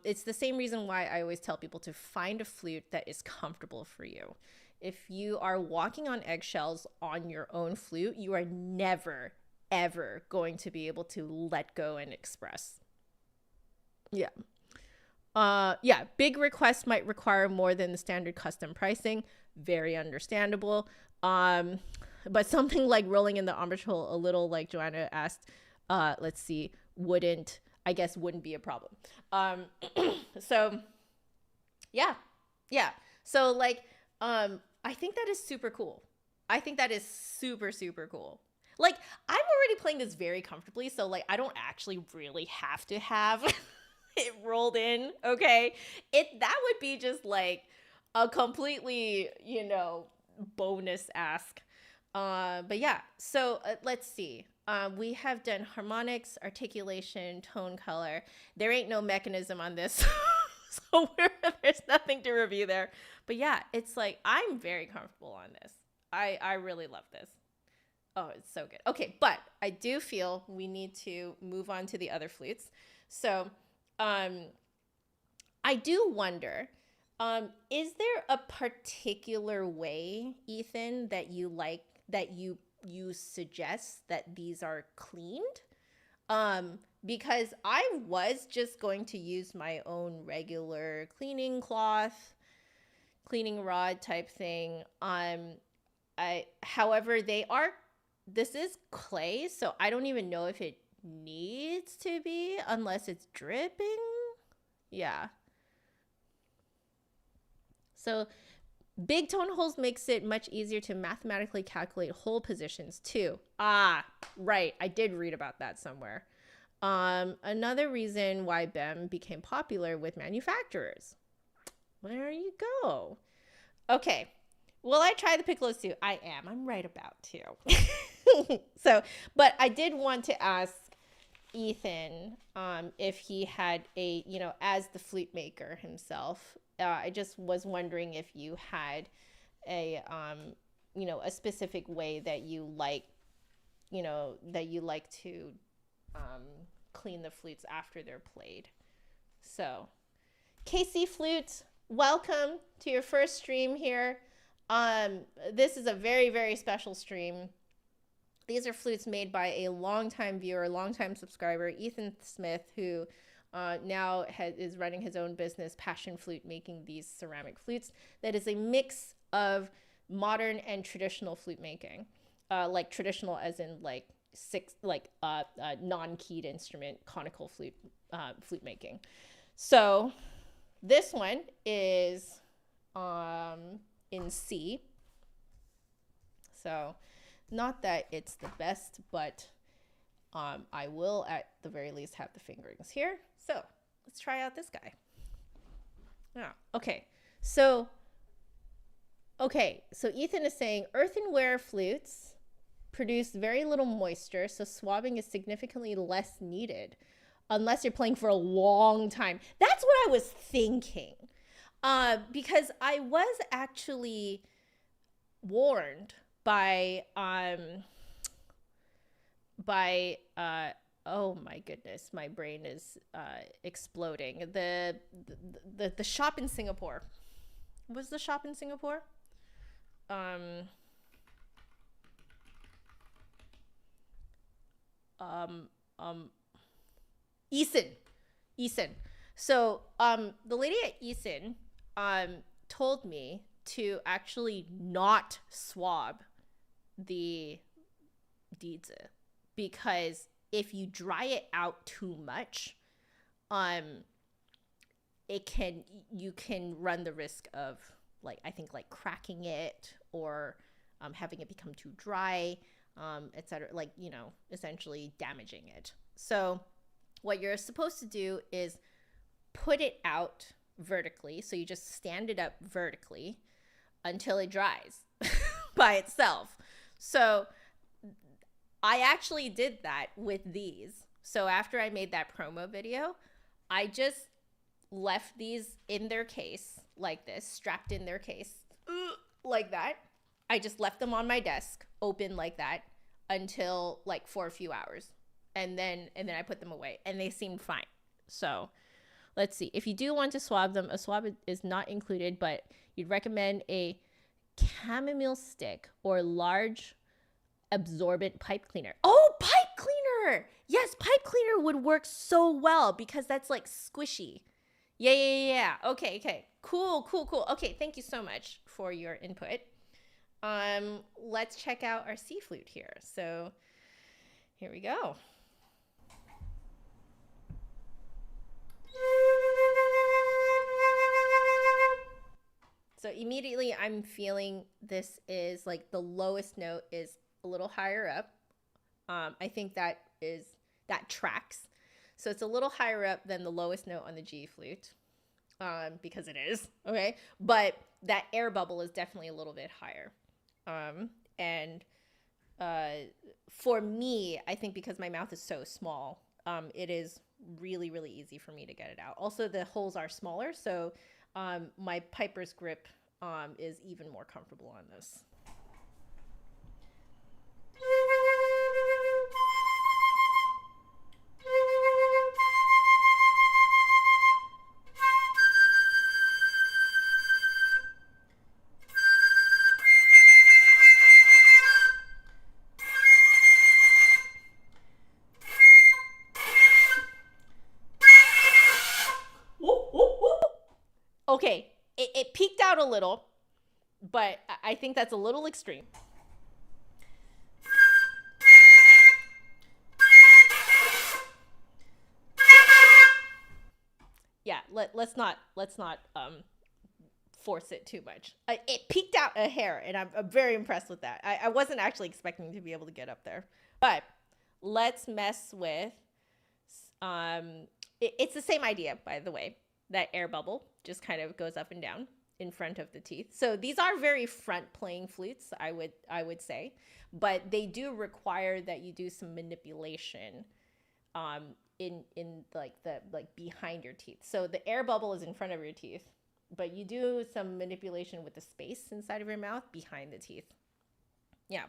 It's the same reason why I always tell people to find a flute that is comfortable for you. If you are walking on eggshells on your own flute, you are never, ever going to be able to let go and express. Yeah. Yeah, big requests might require more than the standard custom pricing. Very understandable. But something like rolling in the embouchure hole, a little like Joanna asked, let's see, wouldn't be a problem. So yeah. So like, I think that is super cool. I think that is super, super cool. Like, I'm already playing this very comfortably, so like I don't actually really have to have it rolled in, okay? That would be just like a completely, bonus ask. But yeah, so let's see. We have done harmonics, articulation, tone color. There ain't no mechanism on this. So there's nothing to review there. But yeah, it's like, I'm very comfortable on this. I really love this. Oh, it's so good. Okay, but I do feel we need to move on to the other flutes. So I do wonder, is there a particular way, Ethan, that you like, that you suggest that these are cleaned? Because I was just going to use my own regular cleaning cloth, cleaning rod type thing. However, this is clay, so I don't even know if it needs to be unless it's dripping. Yeah. So big tone holes makes it much easier to mathematically calculate hole positions too. Right. I did read about that somewhere. Another reason why BEM became popular with manufacturers. There you go. Okay. Will I try the piccolos too? I am. I'm right about to. So, but I did want to ask Ethan if he had as the flute maker himself. I just was wondering if you had a specific way that you like to clean the flutes after they're played. So, Casey Flute, welcome to your first stream here. This is a very, very special stream. These are flutes made by a longtime viewer, longtime subscriber, Ethan Smith, who now is running his own business, Passion Flute, making these ceramic flutes. That is a mix of modern and traditional flute making, like traditional as in like non-keyed instrument, conical flute making. So this one is in C. So not that it's the best, but I will at the very least have the fingerings here. So let's try out this guy. Okay. So Ethan is saying earthenware flutes produce very little moisture, so swabbing is significantly less needed unless you're playing for a long time. That's what I was thinking. Because I was actually warned by oh my goodness, my brain is exploding. The shop in Singapore. What was the shop in Singapore? Eason. So the lady at Eason told me to actually not swab the deeds, because if you dry it out too much, you can run the risk of cracking it or having it become too dry, etc. Essentially damaging it. So what you're supposed to do is put it out vertically. So you just stand it up vertically until it dries by itself. So I actually did that with these. So after I made that promo video, I just left these in their case like this, strapped in their case like that. I just left them on my desk open like that until like for a few hours. And then I put them away and they seemed fine. So let's see. If you do want to swab them, a swab is not included, but you'd recommend a chamomile stick or large absorbent pipe cleaner. Oh, pipe cleaner! Yes, pipe cleaner would work so well because that's like squishy. Yeah. Okay. Cool. Okay, thank you so much for your input. Let's check out our C flute here. So here we go. So immediately I'm feeling this is like the lowest note is a little higher up. I think that tracks. So it's a little higher up than the lowest note on the G flute, because it is, okay? But that air bubble is definitely a little bit higher. For me, I think because my mouth is so small, it is really, really easy for me to get it out. Also, the holes are smaller, so my piper's grip is even more comfortable on this. Okay, it peaked out a little, but I think that's a little extreme. Yeah, let's not force it too much. It peaked out a hair, and I'm very impressed with that. I wasn't actually expecting to be able to get up there, but let's mess with. It's the same idea, by the way. That air bubble just kind of goes up and down in front of the teeth. So these are very front playing flutes, I would say, but they do require that you do some manipulation in like behind your teeth. So the air bubble is in front of your teeth, but you do some manipulation with the space inside of your mouth behind the teeth. Yeah.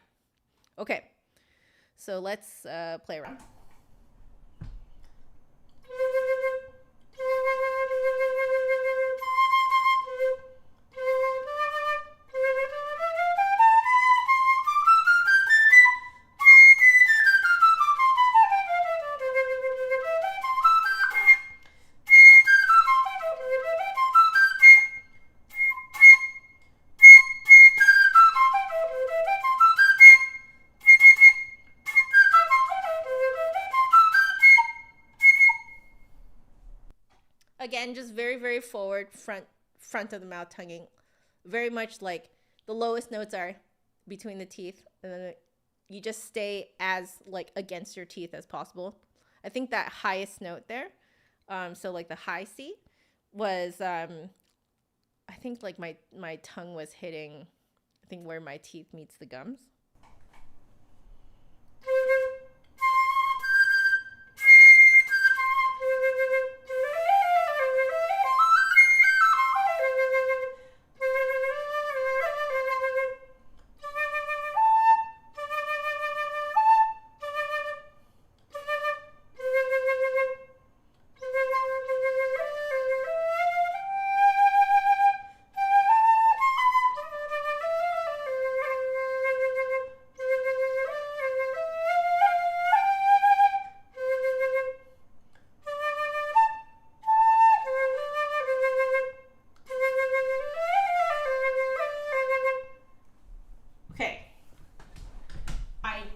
Okay. So let's play around. Again, just very, very forward, front of the mouth tonguing. Very much like the lowest notes are between the teeth, and then you just stay as like against your teeth as possible. I think that highest note there, so like the high C was, I think like my tongue was hitting, I think where my teeth meets the gums.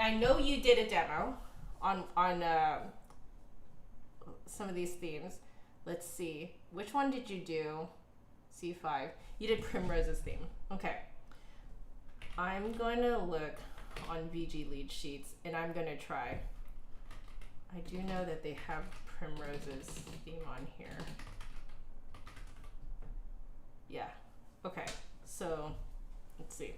I know you did a demo on some of these themes. Let's see. Which one did you do? C5. You did Primrose's theme. Okay. I'm going to look on VG lead sheets and I'm going to try. I do know that they have Primrose's theme on here. Yeah. Okay. So let's see.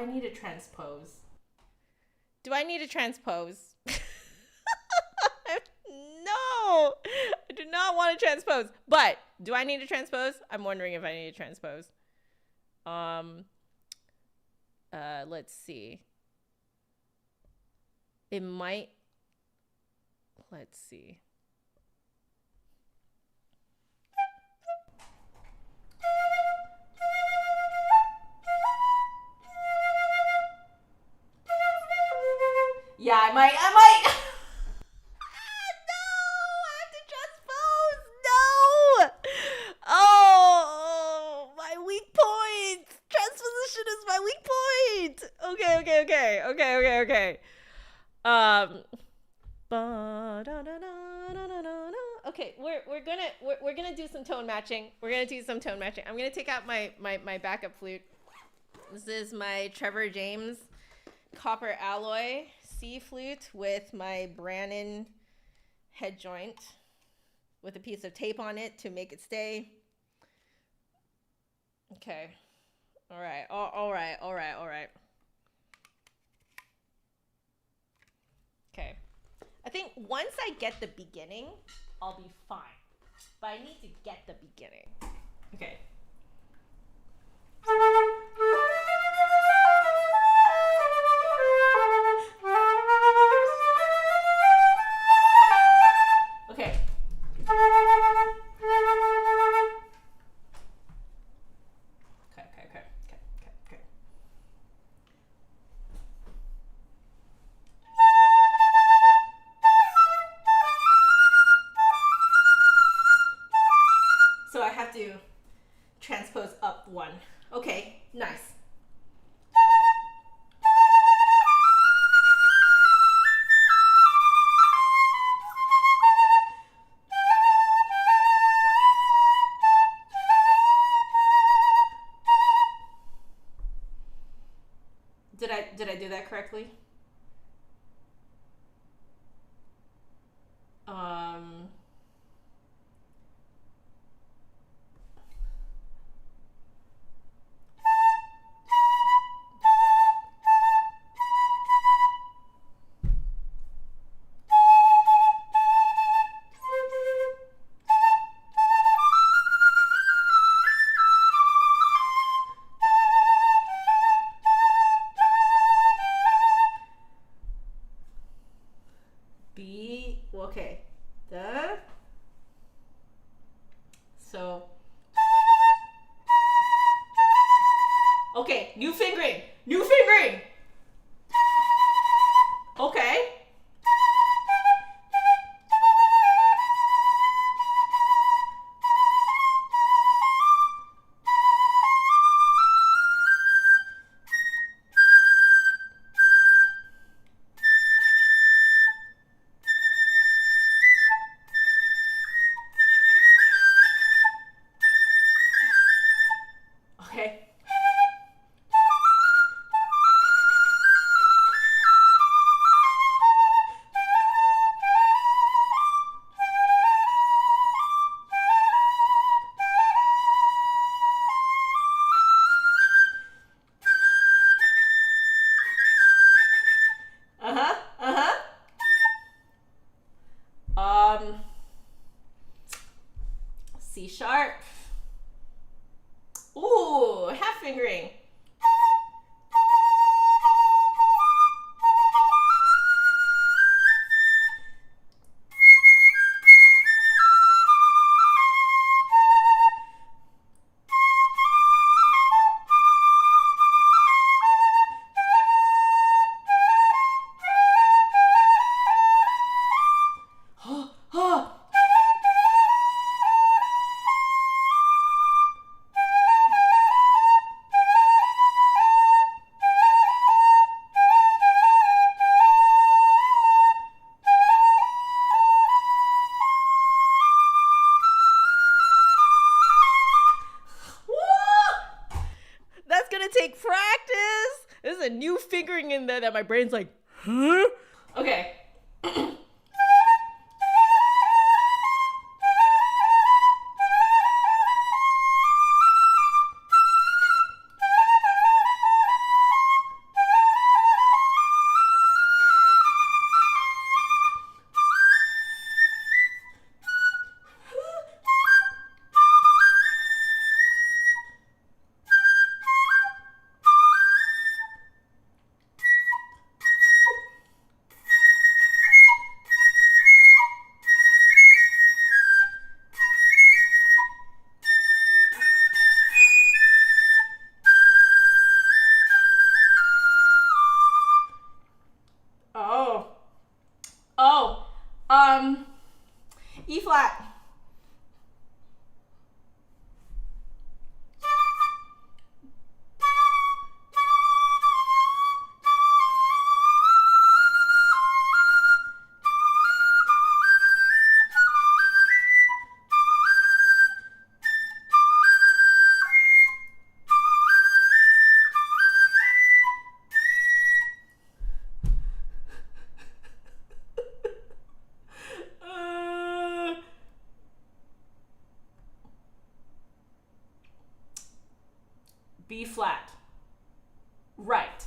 I need to transpose? Do I need to transpose? No, I do not want to transpose. But do I need to transpose? I'm wondering if I need to transpose. Let's see. It might. Let's see. Yeah, I might. No, I have to transpose. No. Oh, my weak point. Transposition is my weak point. Okay. Okay, we're gonna do some tone matching. I'm gonna take out my backup flute. This is my Trevor James copper alloy C flute with my Brannon head joint with a piece of tape on it to make it stay. Okay. All right. Okay. I think once I get the beginning, I'll be fine. But I need to get the beginning. Okay. Okay. Okay. So I have to transpose up one. Okay, nice. Did I do that correctly? Okay. So. Okay, new fingering. Okay. Okay. C sharp. Ooh, half fingering. Take practice. There's a new fingering in there that my brain's like, huh? Okay. E flat. B flat. Right.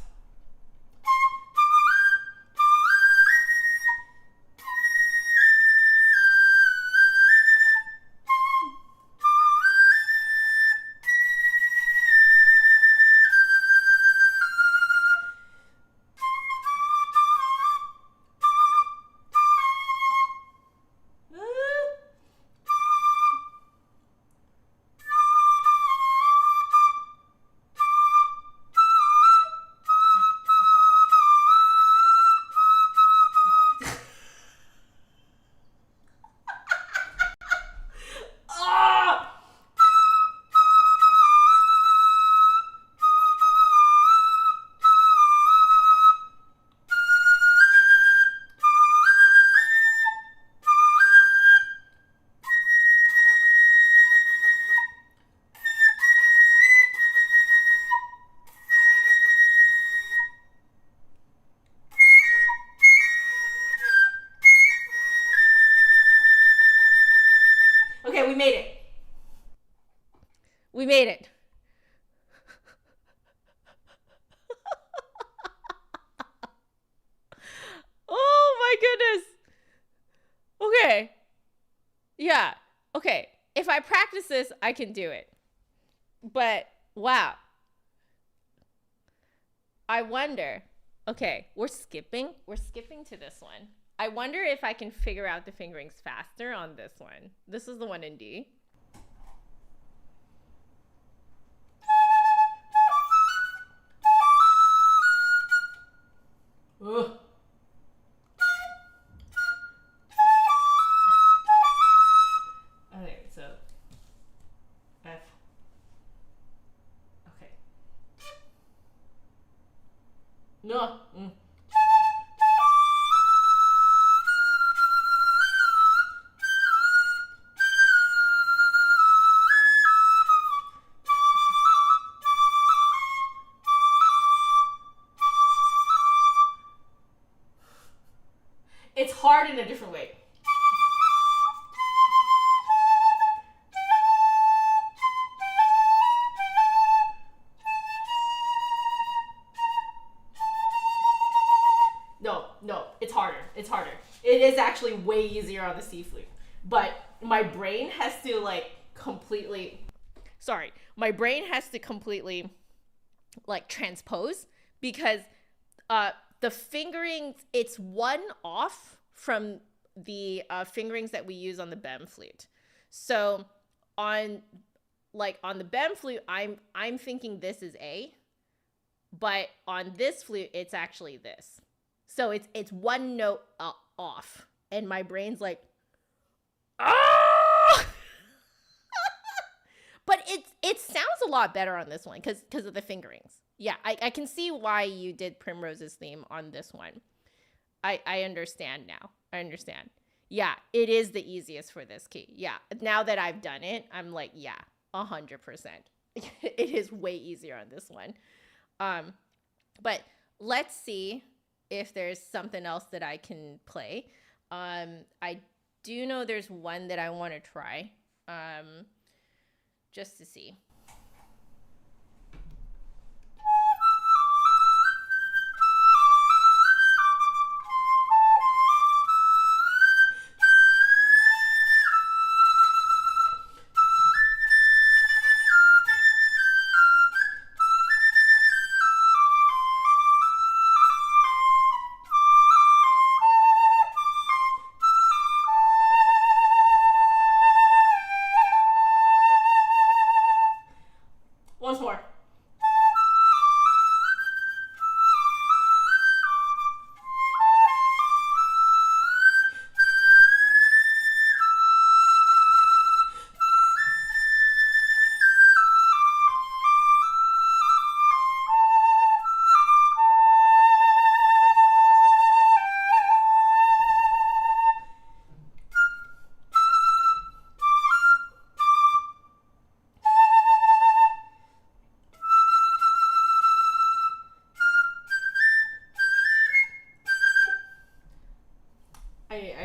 Okay, we made it. We made it. Oh my goodness. Okay. Yeah. Okay. If I practice this, I can do it. But wow. I wonder. Okay, we're skipping. We're skipping to this one. I wonder if I can figure out the fingerings faster on this one. This is the one in D. Ugh. Okay, so F. Okay. No. It's hard in a different way. No, it's harder. It's harder. It is actually way easier on the C flute. But my brain has to my brain has to completely transpose because the fingerings, it's one off from the fingerings that we use on the Bem flute. So on the Bem flute, I'm thinking this is A, but on this flute, it's actually this. So it's one note off, and my brain's like, ah! But it sounds a lot better on this one because of the fingerings. Yeah, I can see why you did Primrose's theme on this one. I understand now. I understand. Yeah, it is the easiest for this key. Yeah, now that I've done it, I'm like, yeah, 100%. It is way easier on this one. But let's see if there's something else that I can play. I do know there's one that I want to try, just to see.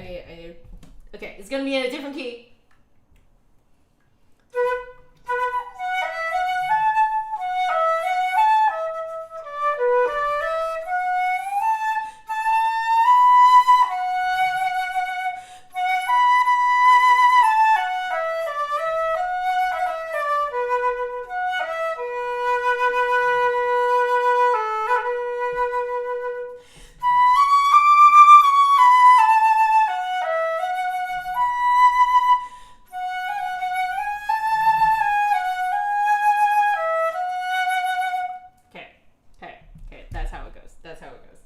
need. Okay, it's gonna be in a different key. That's how it goes.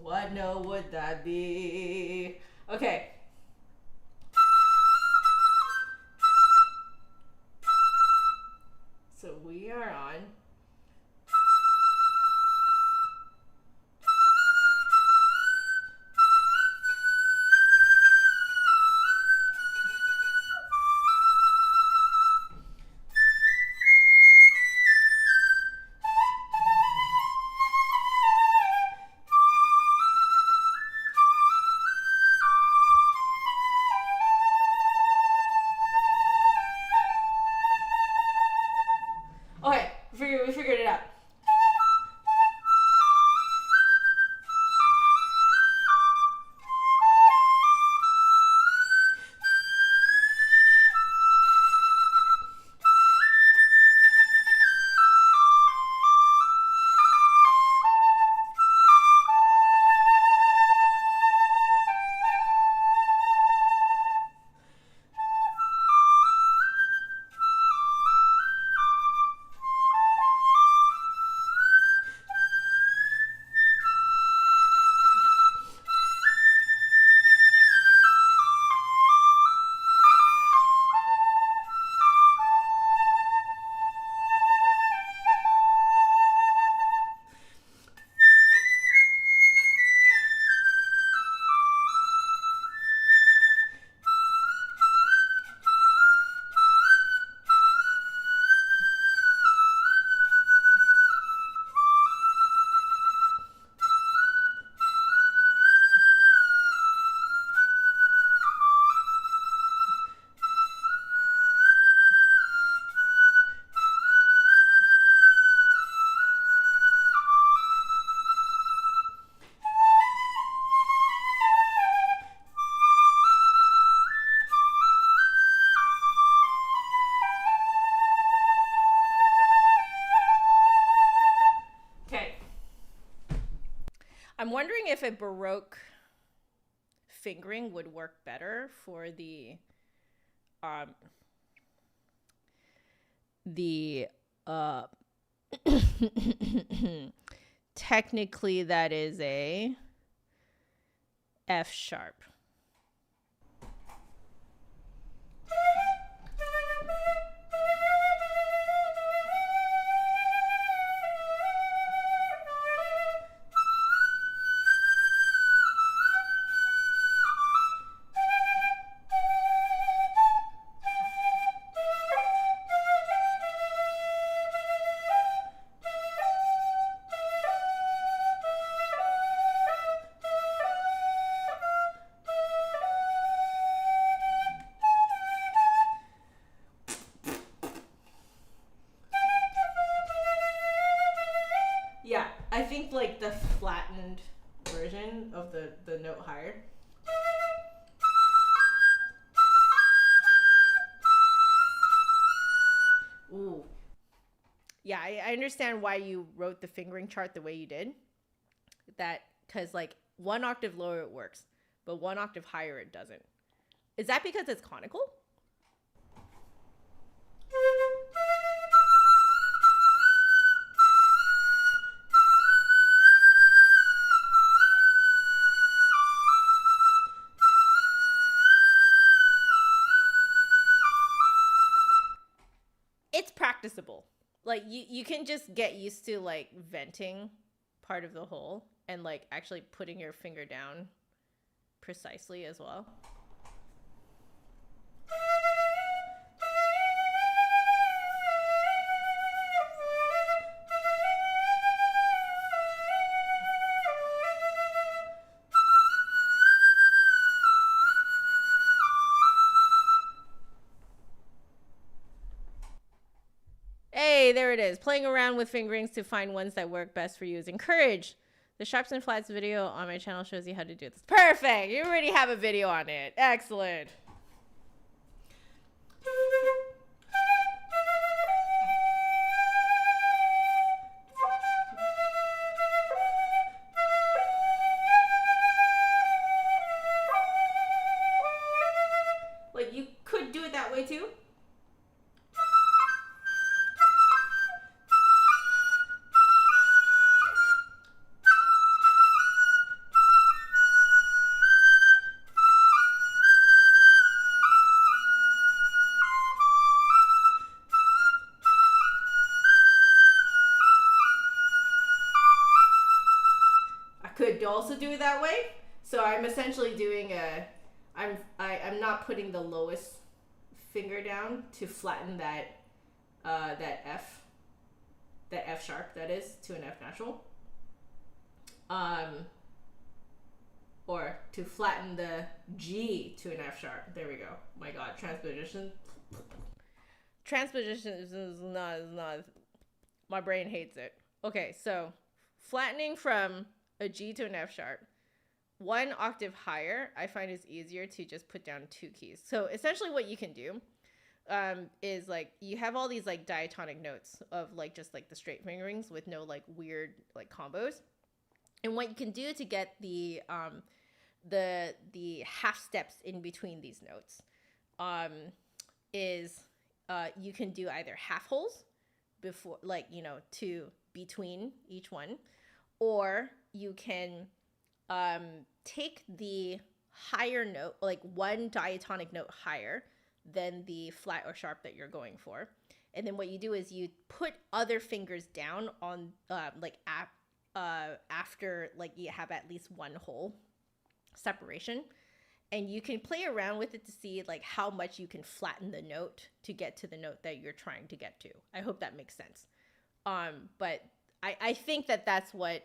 What note would that be? Okay. So we are on. Okay, we figured it out. I'm wondering if a Baroque fingering would work better for the technically that is a F sharp. Yeah, I think like the flattened version of the note higher. Yeah, I understand why you wrote the fingering chart the way you did. That, because like 1 octave lower it works, but 1 octave higher it doesn't. Is that because it's conical? It's practicable. Like you can just get used to like venting part of the hole and like actually putting your finger down precisely as well. Hey, there it is. Playing around with fingerings to find ones that work best for you is encouraged. The Sharps and Flats video on my channel shows you how to do this. Perfect. You already have a video on it. Excellent. Like you could do it that way too. Could also do it that way. So I'm essentially doing I'm not putting the lowest finger down to flatten that F sharp, that is, to an F natural. Or to flatten the G to an F sharp. There we go. My God, transposition is not my brain hates it. Okay, so flattening from a G to an F sharp, 1 octave higher, I find is easier to just put down 2 keys. So essentially what you can do is like you have all these like diatonic notes of like just like the straight fingerings with no like weird like combos. And what you can do to get the half steps in between these notes is you can do either half holes before, like, you know, to between each one, or you can take the higher note, like one diatonic note higher than the flat or sharp that you're going for. And then what you do is you put other fingers down on after like you have at least one hole separation. And you can play around with it to see like how much you can flatten the note to get to the note that you're trying to get to. I hope that makes sense. But I think that's what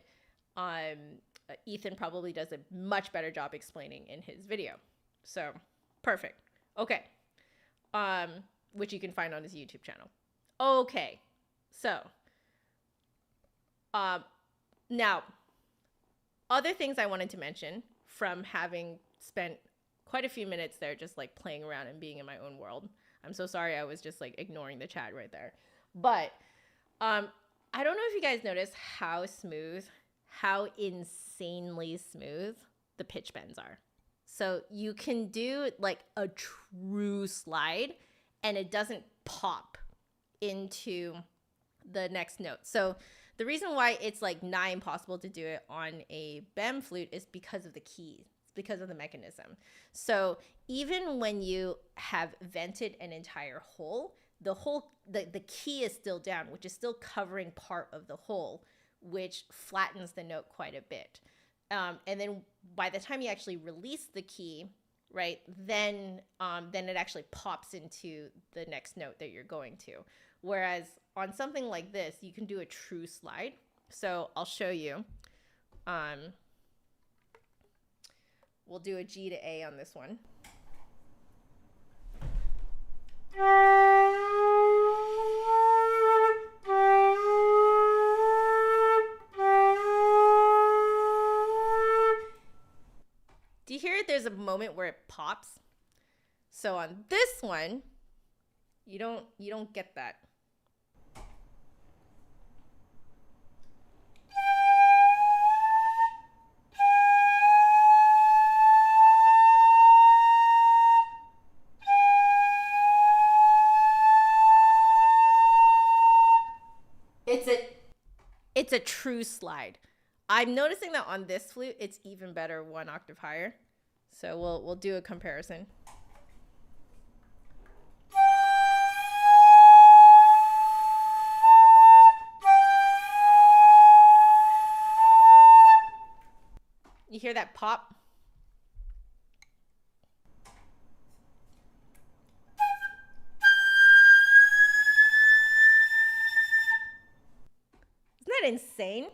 Ethan probably does a much better job explaining in his video. So perfect. Okay. Which you can find on his YouTube channel. Okay. So now other things I wanted to mention from having spent quite a few minutes there just like playing around and being in my own world. I'm so sorry I was just like ignoring the chat right there. But I don't know if you guys noticed how smooth, how insanely smooth the pitch bends are. So you can do like a true slide and it doesn't pop into the next note. So the reason why it's like nigh impossible to do it on a BEM flute is because of the keys. It's because of the mechanism. So even when you have vented an entire hole, the key is still down, which is still covering part of the hole, which flattens the note quite a bit. And then by the time you actually release the key, right, then it actually pops into the next note that you're going to. Whereas on something like this, you can do a true slide. So I'll show you. We'll do a G to A on this one. Do you hear it? There's a moment where it pops. So on this one, you don't get that. it's a true slide. I'm noticing that on this flute, it's even better 1 octave higher. So we'll do a comparison. You hear that pop? Isn't that insane?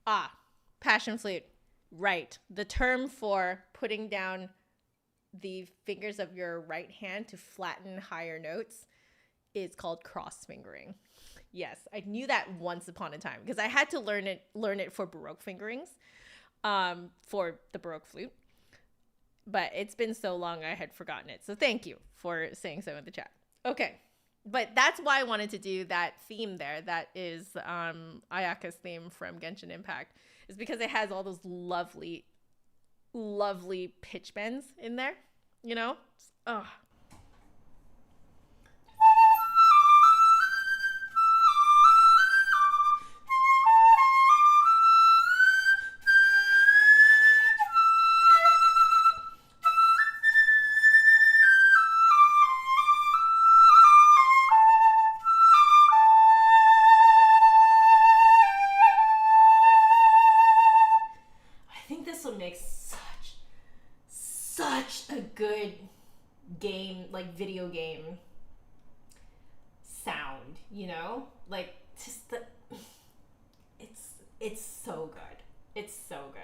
Ah, passion flute. Right. The term for putting down the fingers of your right hand to flatten higher notes is called cross fingering. Yes, I knew that once upon a time because I had to learn it for Baroque fingerings, for the Baroque flute. But it's been so long I had forgotten it. So thank you for saying so in the chat. Okay. But that's why I wanted to do that theme there. That is Ayaka's theme from Genshin Impact. Is because it has all those lovely, lovely pitch bends in there. You know? Oh. Good game, like video game sound, you know, like just the it's so good. It's so good.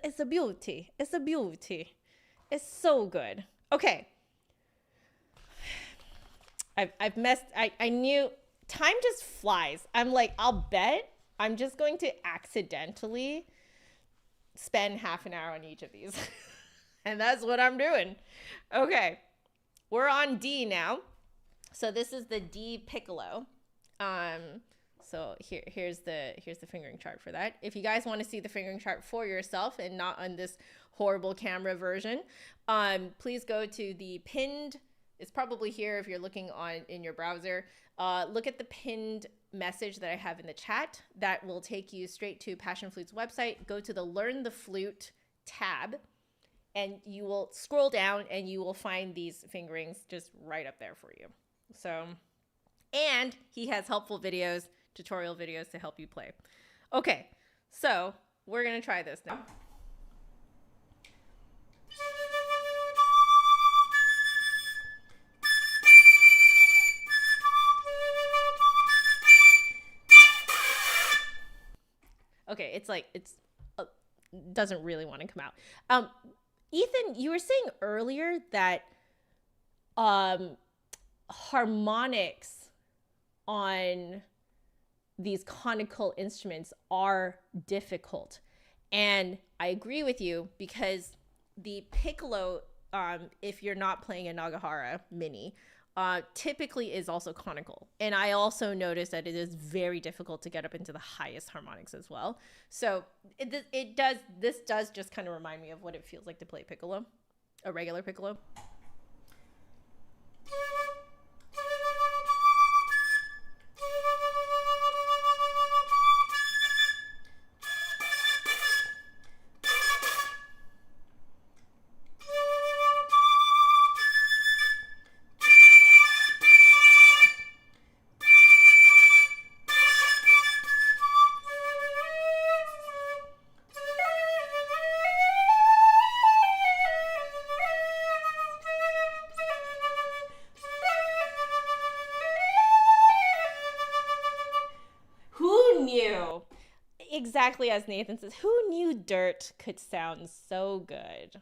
It's a beauty. It's a beauty. It's so good. Okay. I've messed. I knew time just flies. I'm like, I'll bet I'm just going to accidentally spend half an hour on each of these. And that's what I'm doing. Okay. We're on D now. So this is the D piccolo. So here's the fingering chart for that. If you guys want to see the fingering chart for yourself and not on this horrible camera version, please go to the pinned. It's probably here if you're looking in your browser. Look at the pinned message that I have in the chat. That will take you straight to Passion Flute's website. Go to the Learn the Flute tab, and you will scroll down and you will find these fingerings just right up there for you. So, and he has helpful videos, tutorial videos to help you play. Okay, so we're gonna try this now. Okay, it's like, doesn't really want to come out. Ethan, you were saying earlier that harmonics on these conical instruments are difficult. And I agree with you because the piccolo, if you're not playing a Nagahara mini, typically is also conical. And I also noticed that it is very difficult to get up into the highest harmonics as well. So this does just kind of remind me of what it feels like to play piccolo, a regular piccolo. Exactly as Nathan says, who knew dirt could sound so good?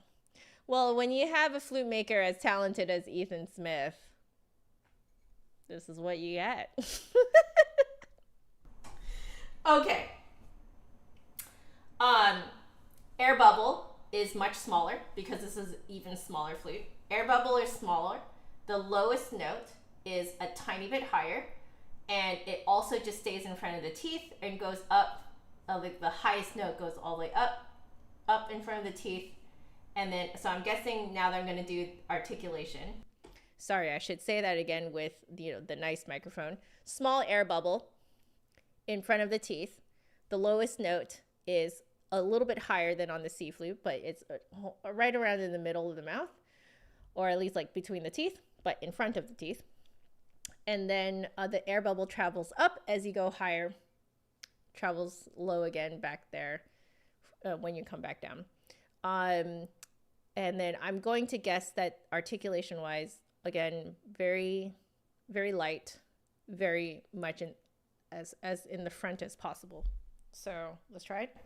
Well, when you have a flute maker as talented as Ethan Smith, This is what you get. Okay. Air bubble is much smaller because this is even smaller flute. Air bubble is smaller. The lowest note is a tiny bit higher, and it also just stays in front of the teeth and goes up. Like the highest note goes all the way up in front of the teeth, and then so I'm guessing now that I'm going to do articulation. Sorry, I should say that again with the nice microphone. Small air bubble in front of the teeth. The lowest note is a little bit higher than on the C flute, but it's right around in the middle of the mouth, or at least like between the teeth, but in front of the teeth. And then the air bubble travels up as you go higher, travels low again back there when you come back down. And then I'm going to guess that articulation wise, again, very, very light, very much as in the front as possible. So let's try it.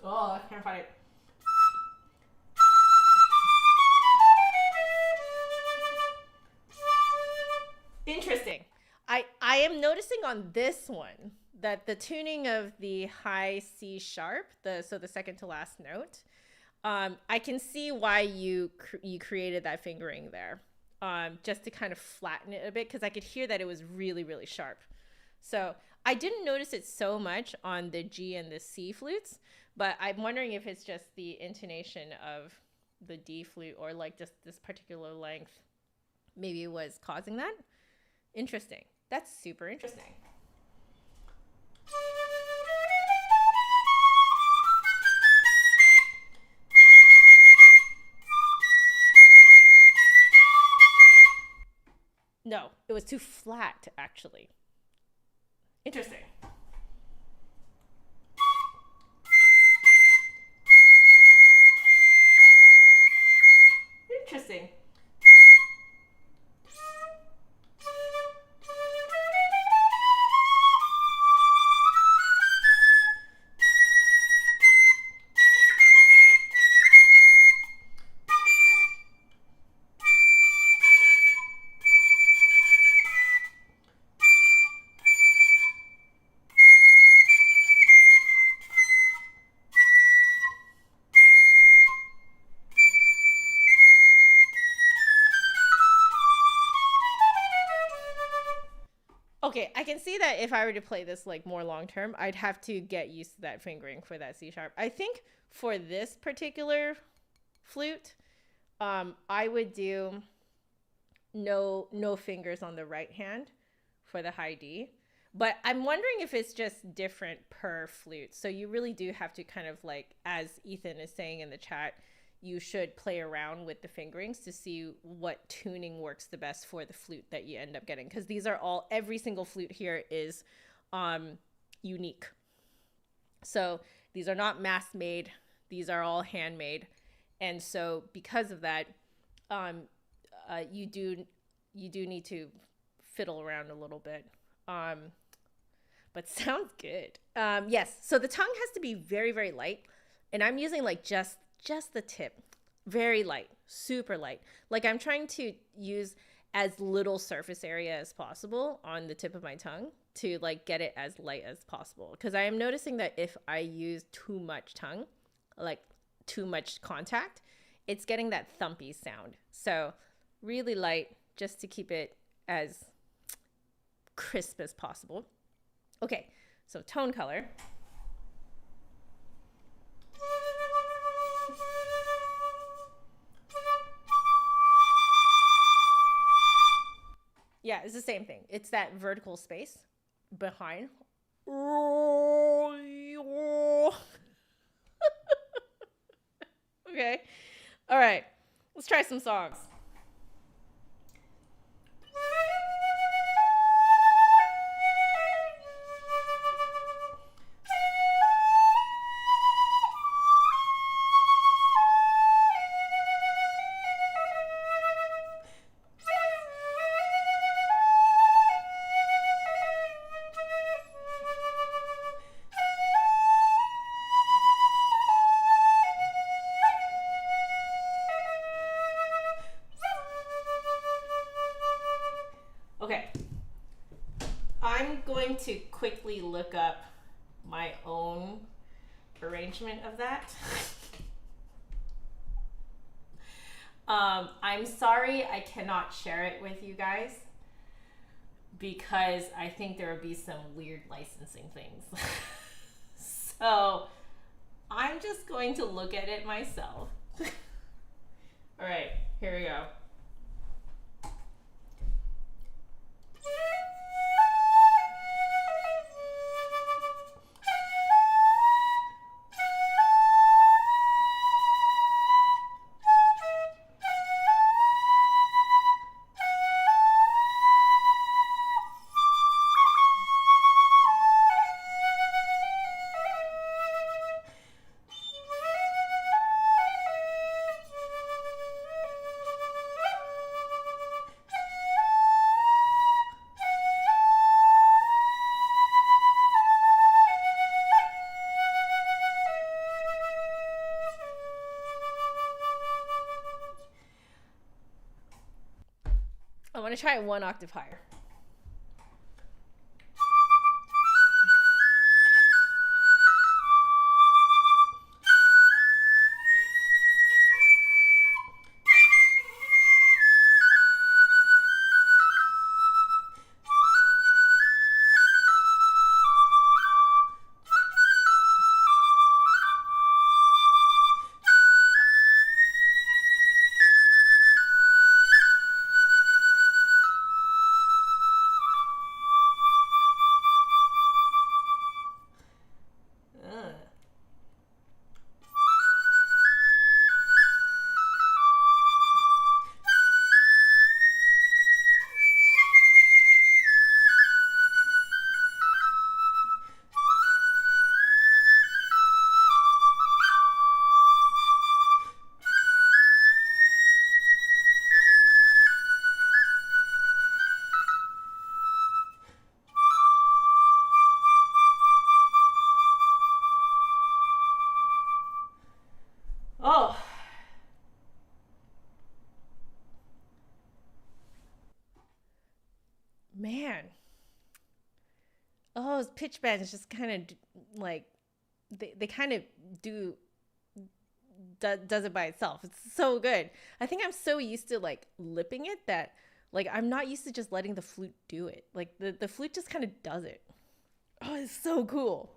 Oh, I can't find it. Interesting. I am noticing on this one that the tuning of the high C sharp, so the second to last note, I can see why you created that fingering there, just to kind of flatten it a bit, because I could hear that it was really, really sharp. So I didn't notice it so much on the G and the C flutes, but I'm wondering if it's just the intonation of the D flute, or like just this particular length maybe was causing that. Interesting. That's super interesting. No, it was too flat, actually. Interesting. Interesting. Okay, I can see that if I were to play this like more long term, I'd have to get used to that fingering for that C sharp. I think for this particular flute, I would do no fingers on the right hand for the high D. But I'm wondering if it's just different per flute. So you really do have to kind of like, as Ethan is saying in the chat, you should play around with the fingerings to see what tuning works the best for the flute that you end up getting. Because these are all, every single flute here is unique. So these are not mass made. These are all handmade. And so because of that, you do need to fiddle around a little bit. But sounds good. Yes, so the tongue has to be very, very light. And I'm using like just the tip, very light, super light. Like I'm trying to use as little surface area as possible on the tip of my tongue to like get it as light as possible. Because I am noticing that if I use too much tongue, like too much contact, it's getting that thumpy sound. So really light, just to keep it as crisp as possible. Okay, so tone color. Yeah, it's the same thing. It's that vertical space behind. Okay. All right. Let's try some songs. going to quickly look up my own arrangement of that. I'm sorry I cannot share it with you guys because I think there will be some weird licensing things. So I'm just going to look at it myself. All right, here we go. I want to try it 1 octave higher. Oh. Man. Oh, those pitch bends just kind of like, they kind of does it by itself. It's so good. I think I'm so used to like lipping it that like I'm not used to just letting the flute do it. Like the flute just kind of does it. Oh, it's so cool.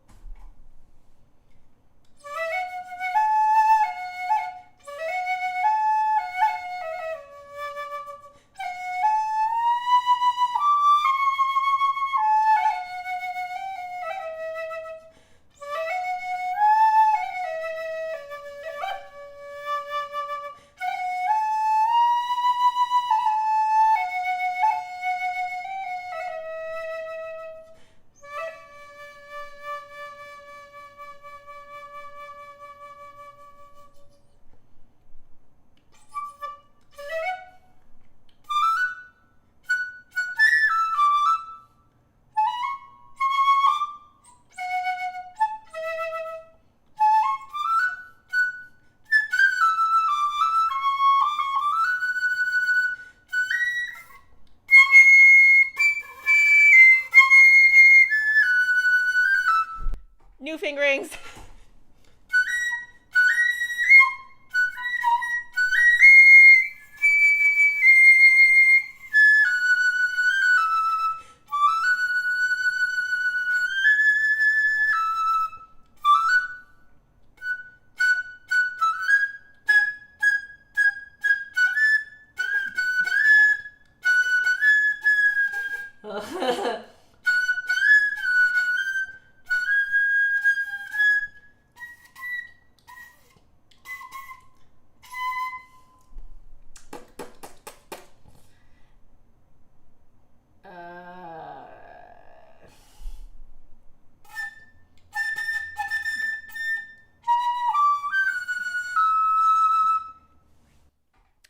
New fingerings.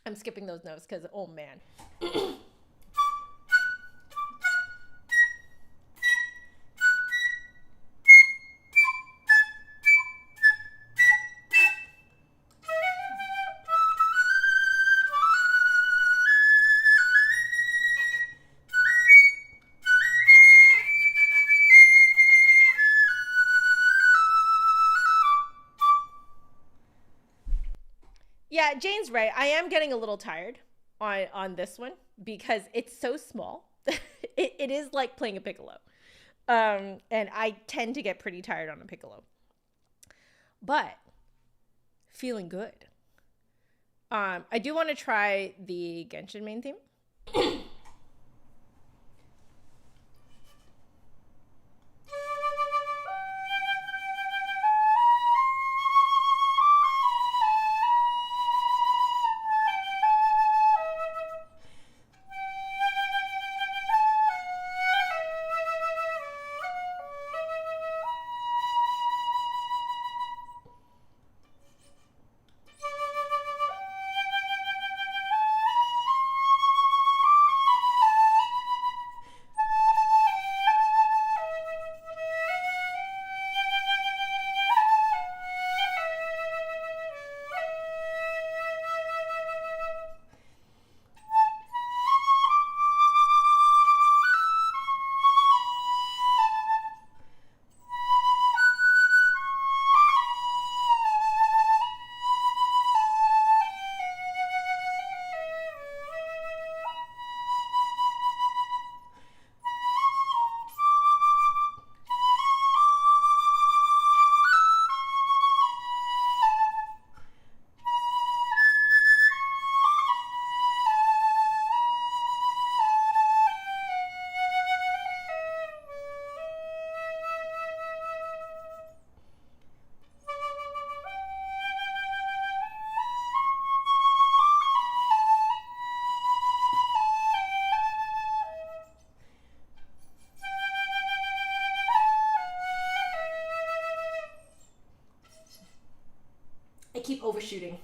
I'm skipping those notes because, oh man. Yeah, Jane's right. I am getting a little tired on this one because it's so small. It is like playing a piccolo. And I tend to get pretty tired on a piccolo. But feeling good. I do want to try the Genshin main theme. I keep overshooting.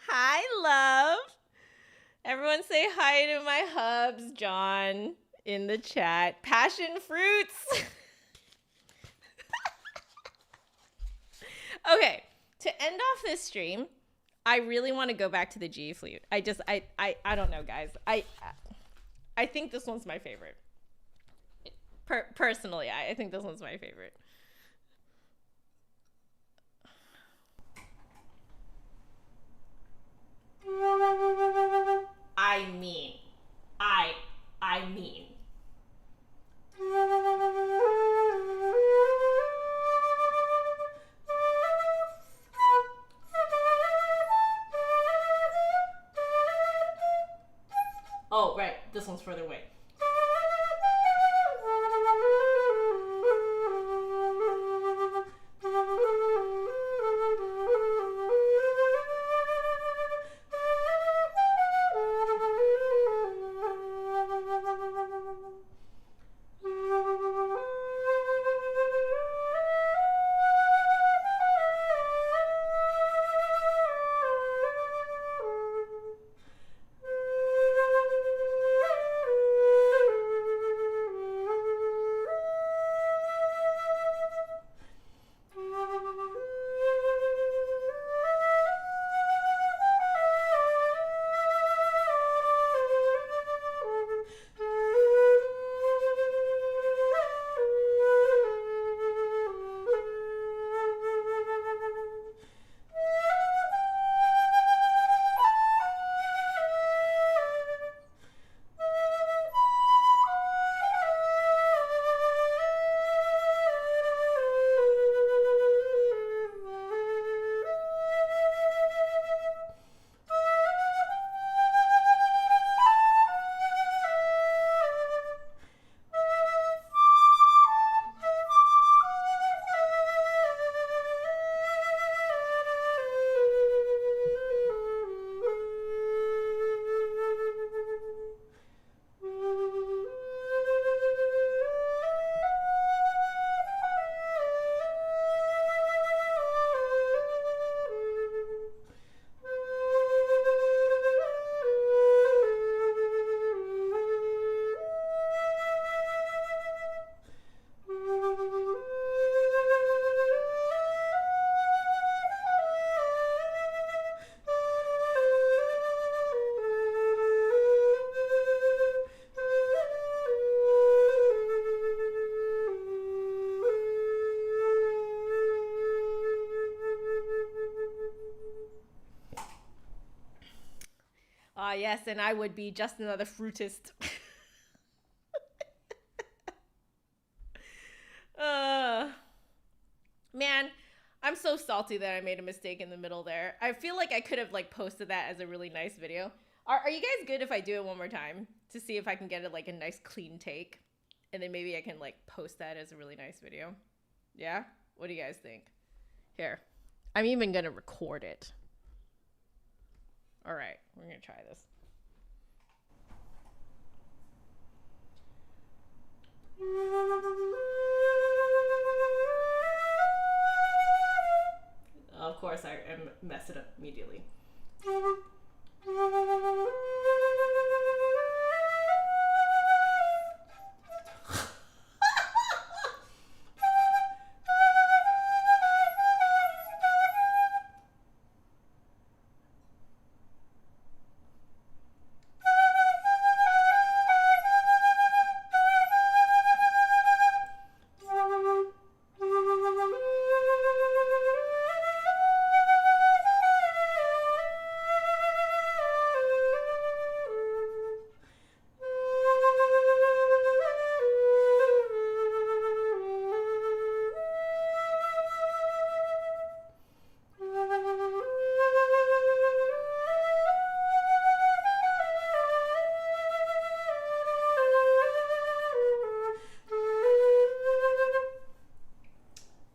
Hi, love. Everyone say hi to my hubs, John, in the chat. Passion Fruits. Okay, to end off this stream, I really want to go back to the G flute. I don't know, guys. I think this one's my favorite. Personally, I think this one's my favorite. I mean. Oh, right. This one's further away. Ah, yes, and I would be just another flutist. Man, I'm so salty that I made a mistake in the middle there. I feel like I could have like posted that as a really nice video. Are you guys good if I do it one more time to see if I can get it like a nice clean take? And then maybe I can like post that as a really nice video. Yeah? What do you guys think? Here. I'm even gonna record it. All right, we're gonna try this. Of course, I mess it up immediately.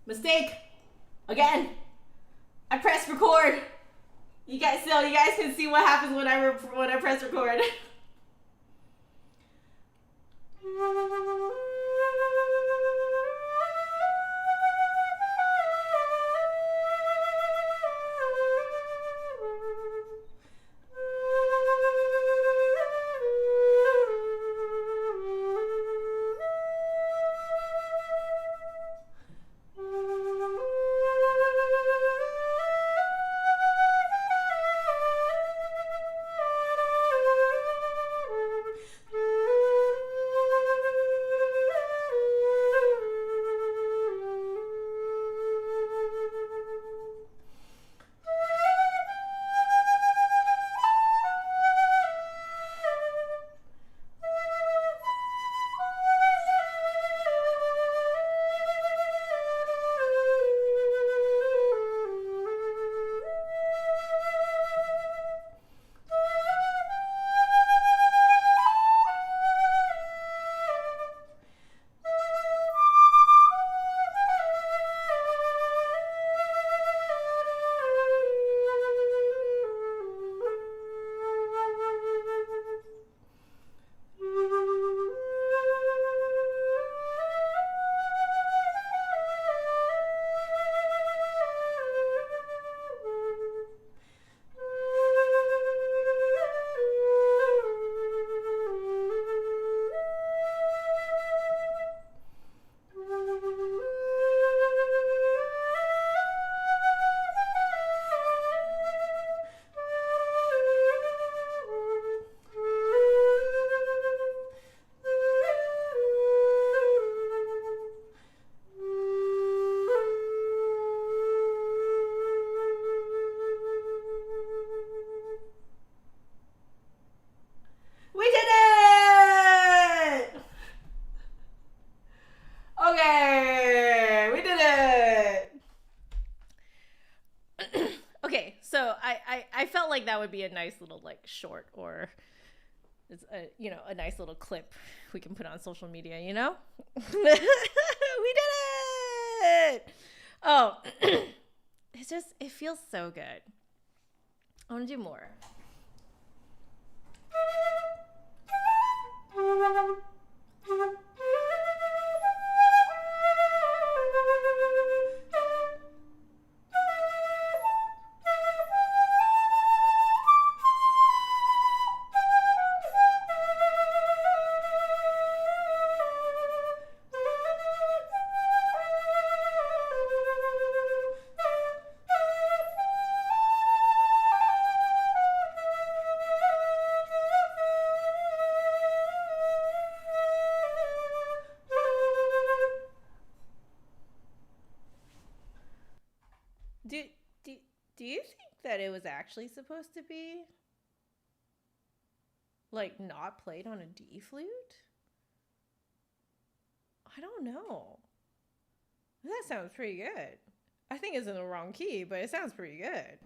Mistake again. I pressed record. You guys can see what happens when I press record. We did it! Okay, we did it. Okay, so I felt like that would be a nice little like short, or it's a, you know, a nice little clip we can put on social media, you know? We did it! Oh, it feels so good. I want to do more. Do you think that it was actually supposed to be like not played on a D flute? I don't know. That sounds pretty good. I think it's in the wrong key, but it sounds pretty good.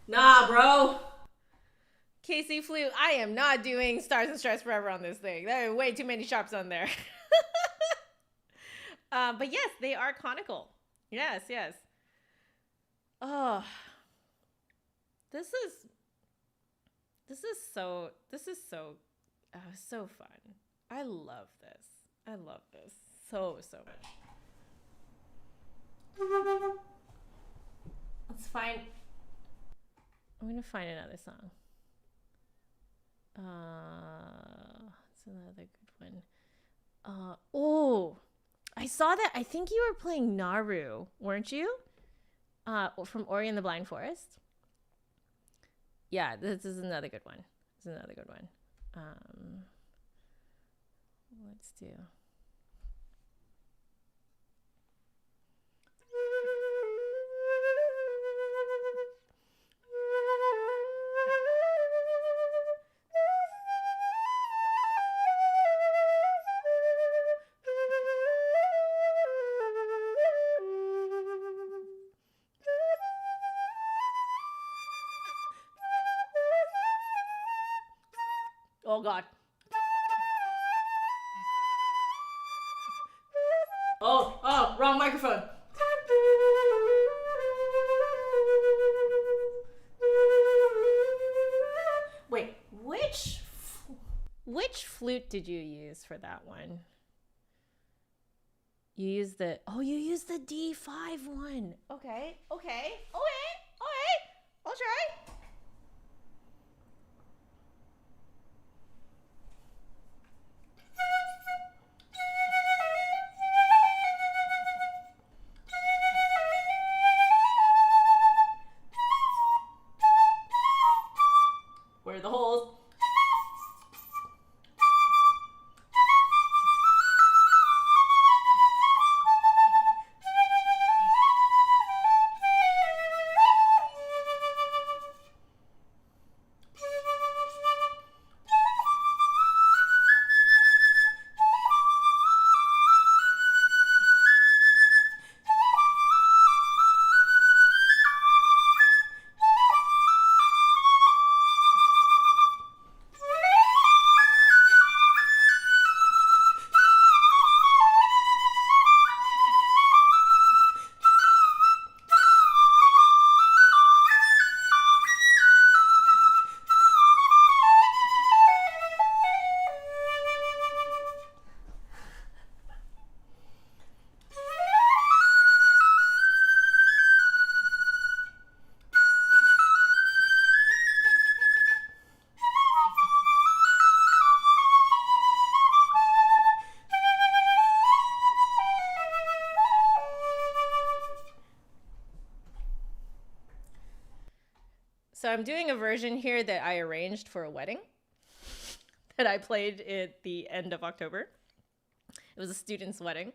Nah, bro. Casey Flute, I am not doing Stars and Stripes Forever on this thing. There are way too many sharps on there. But yes, they are conical. Yes, yes. Oh, this is so so fun. I love this. I love this so much. Let's find. I'm gonna find another song. It's another good one. Oh, I saw that. I think you were playing Naru, weren't you? From Ori and the Blind Forest. Yeah, this is another good one. This is another good one. Let's do. Oh God. Oh, wrong microphone. Wait, which flute did you use for that one? You used the D5 one. Okay. I'll try. Where are the holes? I'm doing a version here that I arranged for a wedding that I played at the end of October. It was a student's wedding.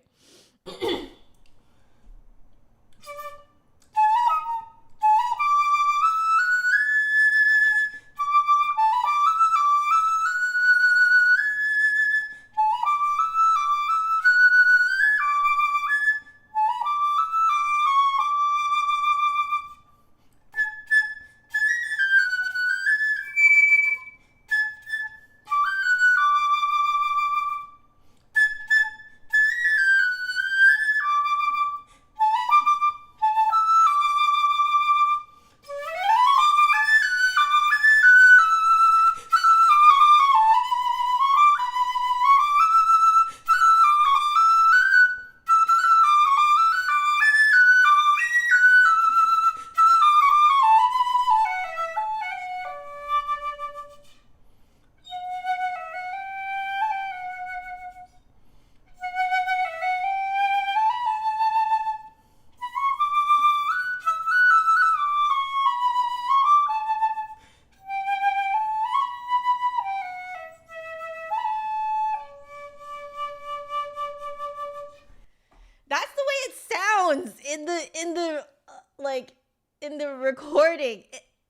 In the recording,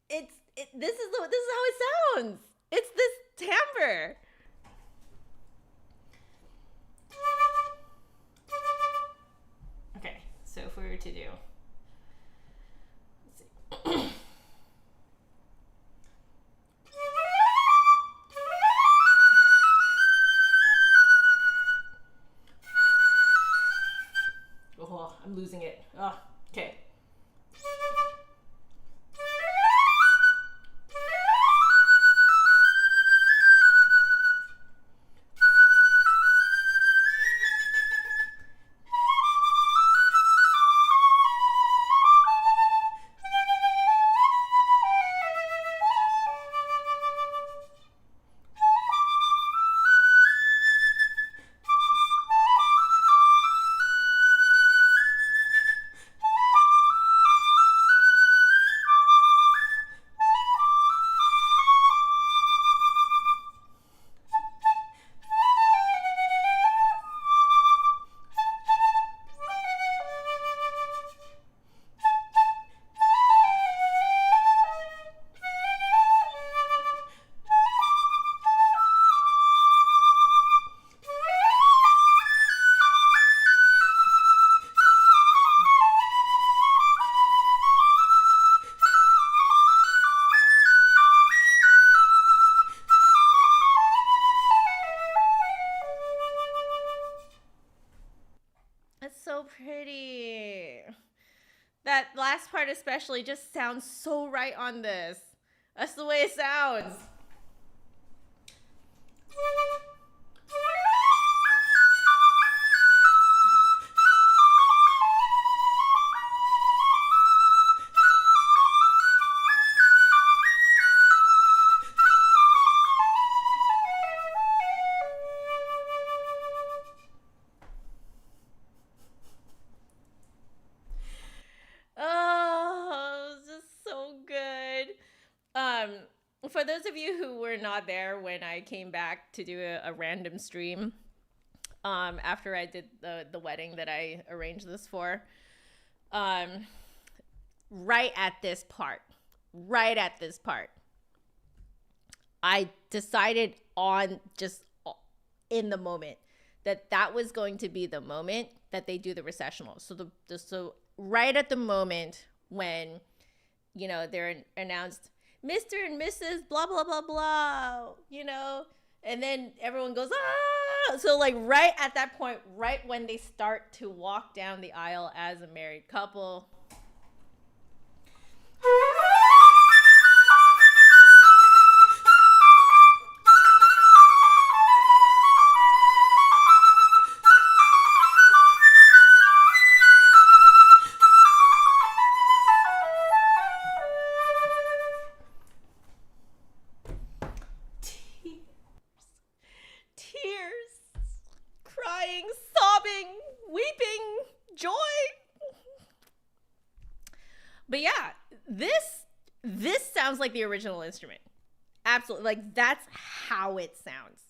this is how it sounds. It's this timbre. Okay, so if we were to do, let's see. Oh, I'm losing it. Oh, okay. Pretty. That last part especially just sounds so right on this. That's the way it sounds. For those of you who were not there when I came back to do a random stream after I did the wedding that I arranged this for, right at this part, I decided on just in the moment that was going to be the moment that they do the recessional. So right at the moment when, you know, they're announced Mr. and Mrs. blah, blah, blah, blah, you know, and then everyone goes, ah. So like right at that point, right when they start to walk down the aisle as a married couple. Crying, sobbing, weeping, joy. sounds like the original instrument. Absolutely. Like, that's how it sounds.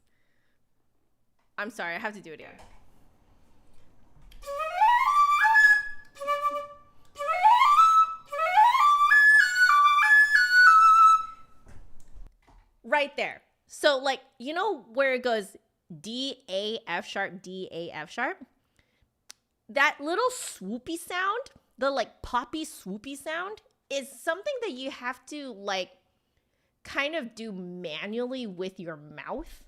I'm sorry, I have to do it again. Right there. So, like, you know where it goes D, A, F sharp, D, A, F sharp? That little swoopy sound, the like poppy swoopy sound, is something that you have to like kind of do manually with your mouth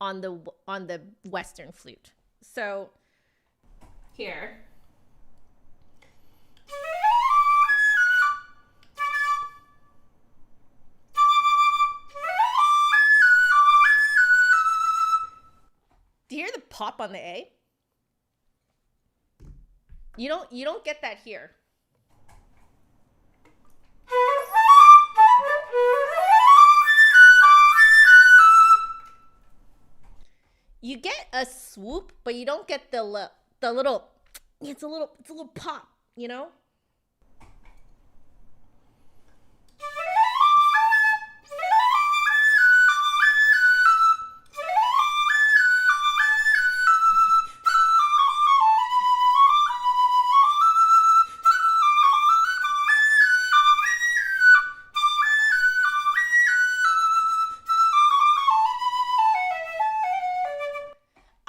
on the Western flute. So here. Do you hear the pop on the A? You don't get that here. You get a swoop, but you don't get the little it's a little pop, you know?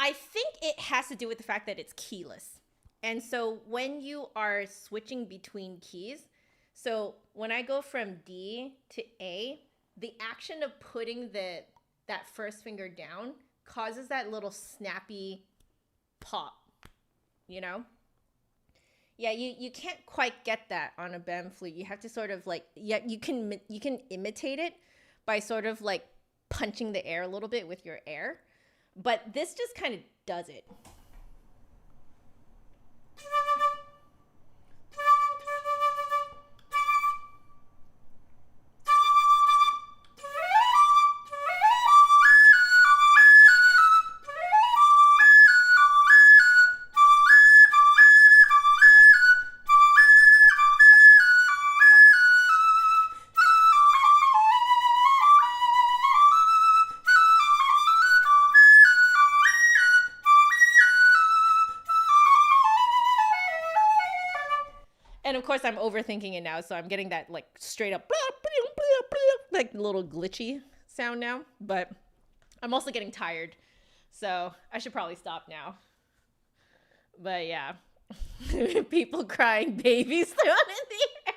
I think it has to do with the fact that it's keyless. And so when you are switching between keys, so when I go from D to A, the action of putting that first finger down causes that little snappy pop, you know? Yeah, you can't quite get that on a bem flute. You have to sort of like, yeah, you can imitate it by sort of like punching the air a little bit with your air. But this just kind of does it. And of course, I'm overthinking it now, so I'm getting that like straight up like little glitchy sound now. But I'm also getting tired, so I should probably stop now. But yeah, people crying, babies thrown in the air.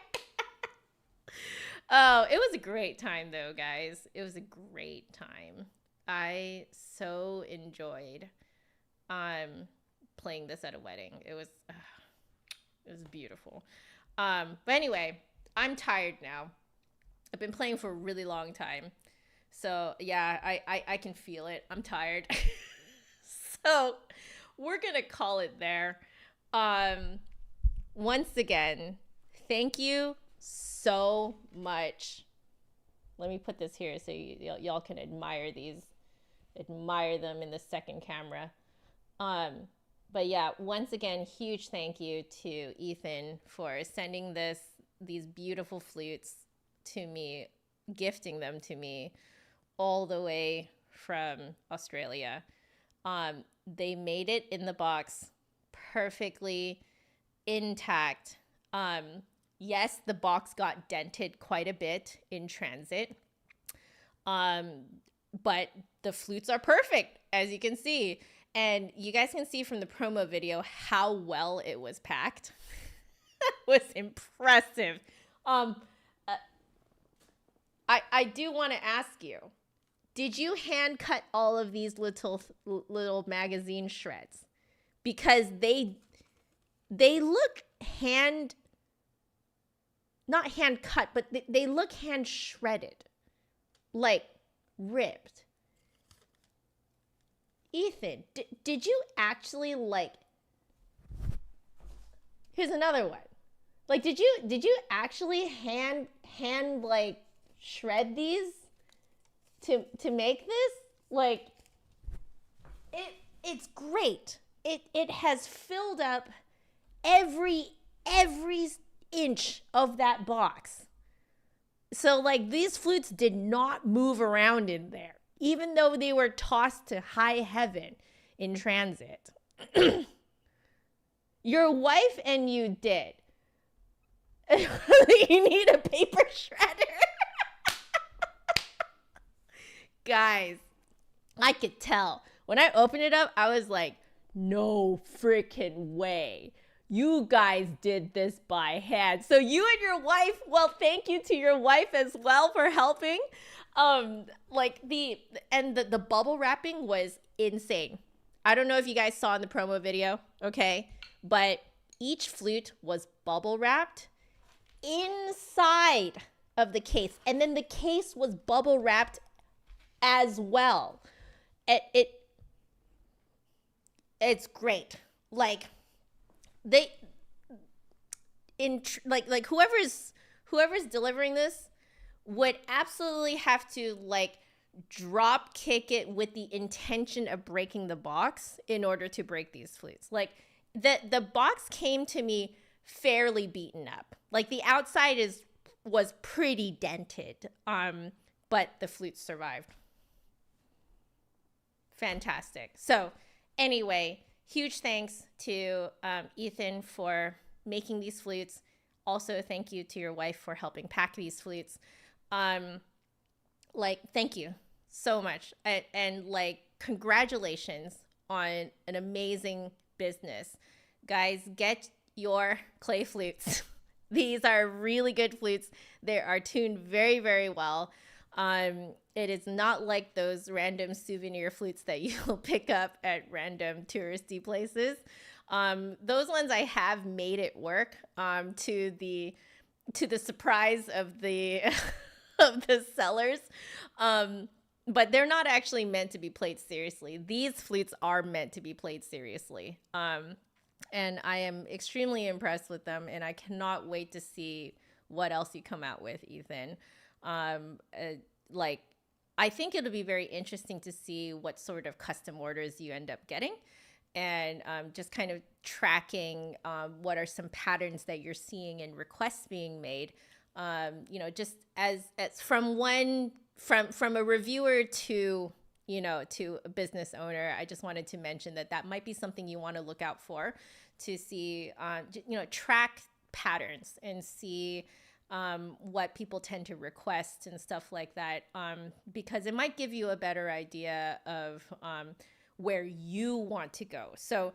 Oh, it was a great time though, guys. It was a great time. I so enjoyed playing this at a wedding. It was beautiful. But anyway, I'm tired now. I've been playing for a really long time. So yeah, I can feel it. I'm tired. So we're going to call it there. Once again, thank you so much. Let me put this here so y'all can admire them in the second camera. But yeah, once again, huge thank you to Ethan for sending these beautiful flutes to me, gifting them to me all the way from Australia. They made it in the box perfectly intact. Yes, the box got dented quite a bit in transit. But the flutes are perfect, as you can see. And you guys can see from the promo video how well it was packed. It was impressive. I do want to ask you, did you hand cut all of these little magazine shreds? Because they look not hand cut, but they look hand shredded, like ripped. Ethan, did you actually here's another one. Like, did you actually hand like shred these to make this? Like, it's great. It has filled up every inch of that box. So like these flutes did not move around in there, even though they were tossed to high heaven in transit. Your wife and you did. You need a paper shredder. Guys, I could tell. When I opened it up, I was like, no freaking way. You guys did this by hand. So you and your wife, well, thank you to your wife as well for helping. Like the bubble wrapping was insane. I don't know if you guys saw in the promo video, okay? But each flute was bubble wrapped inside of the case. And then the case was bubble wrapped as well. It's great. Like whoever's delivering this would absolutely have to like drop kick it with the intention of breaking the box in order to break these flutes. Like the box came to me fairly beaten up. Like the outside was pretty dented. But the flutes survived. Fantastic. So anyway, huge thanks to Ethan for making these flutes. Also, thank you to your wife for helping pack these flutes. Thank you so much. And congratulations on an amazing business. Guys, get your clay flutes. These are really good flutes. They are tuned very, very well. It is not like those random souvenir flutes that you'll pick up at random touristy places. Those ones I have made it work, to the surprise of the of the sellers. But they're not actually meant to be played seriously. These flutes are meant to be played seriously. And I am extremely impressed with them, and I cannot wait to see what else you come out with, Ethan. I think it'll be very interesting to see what sort of custom orders you end up getting, and just kind of tracking what are some patterns that you're seeing and requests being made. Just as from a reviewer to a business owner, I just wanted to mention that might be something you want to look out for, to see, track patterns and see what people tend to request and stuff like that, because it might give you a better idea of where you want to go. So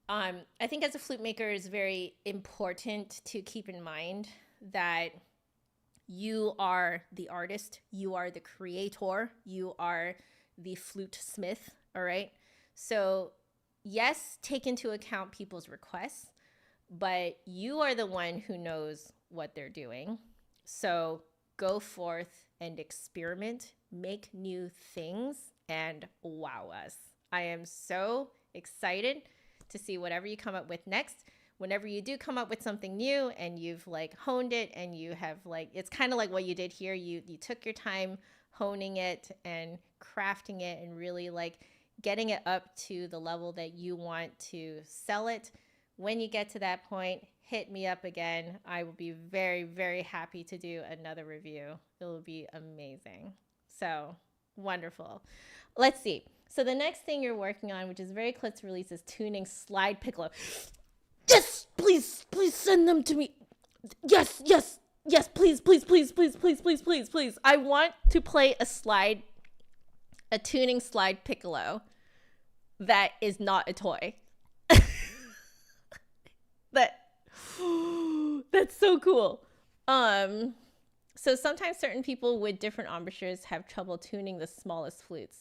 I think as a flute maker, it's very important to keep in mind that you are the artist, you are the creator, you are the flute smith, all right? So yes, take into account people's requests, but you are the one who knows what they're doing. So go forth and experiment, make new things, and wow us. I am so excited to see whatever you come up with next. Whenever you do come up with something new and you've honed it, and you have it's kind of like what you did here. You took your time honing it and crafting it and really getting it up to the level that you want to sell it. When you get to that point, hit me up again. I will be very, very happy to do another review. It will be amazing. So wonderful. Let's see. So the next thing you're working on, which is very close to release, is tuning slide piccolo. Yes, please send them to me. Yes, please. I want to play a tuning slide piccolo that is not a toy. That's so cool. So sometimes certain people with different embouchures have trouble tuning the smallest flutes.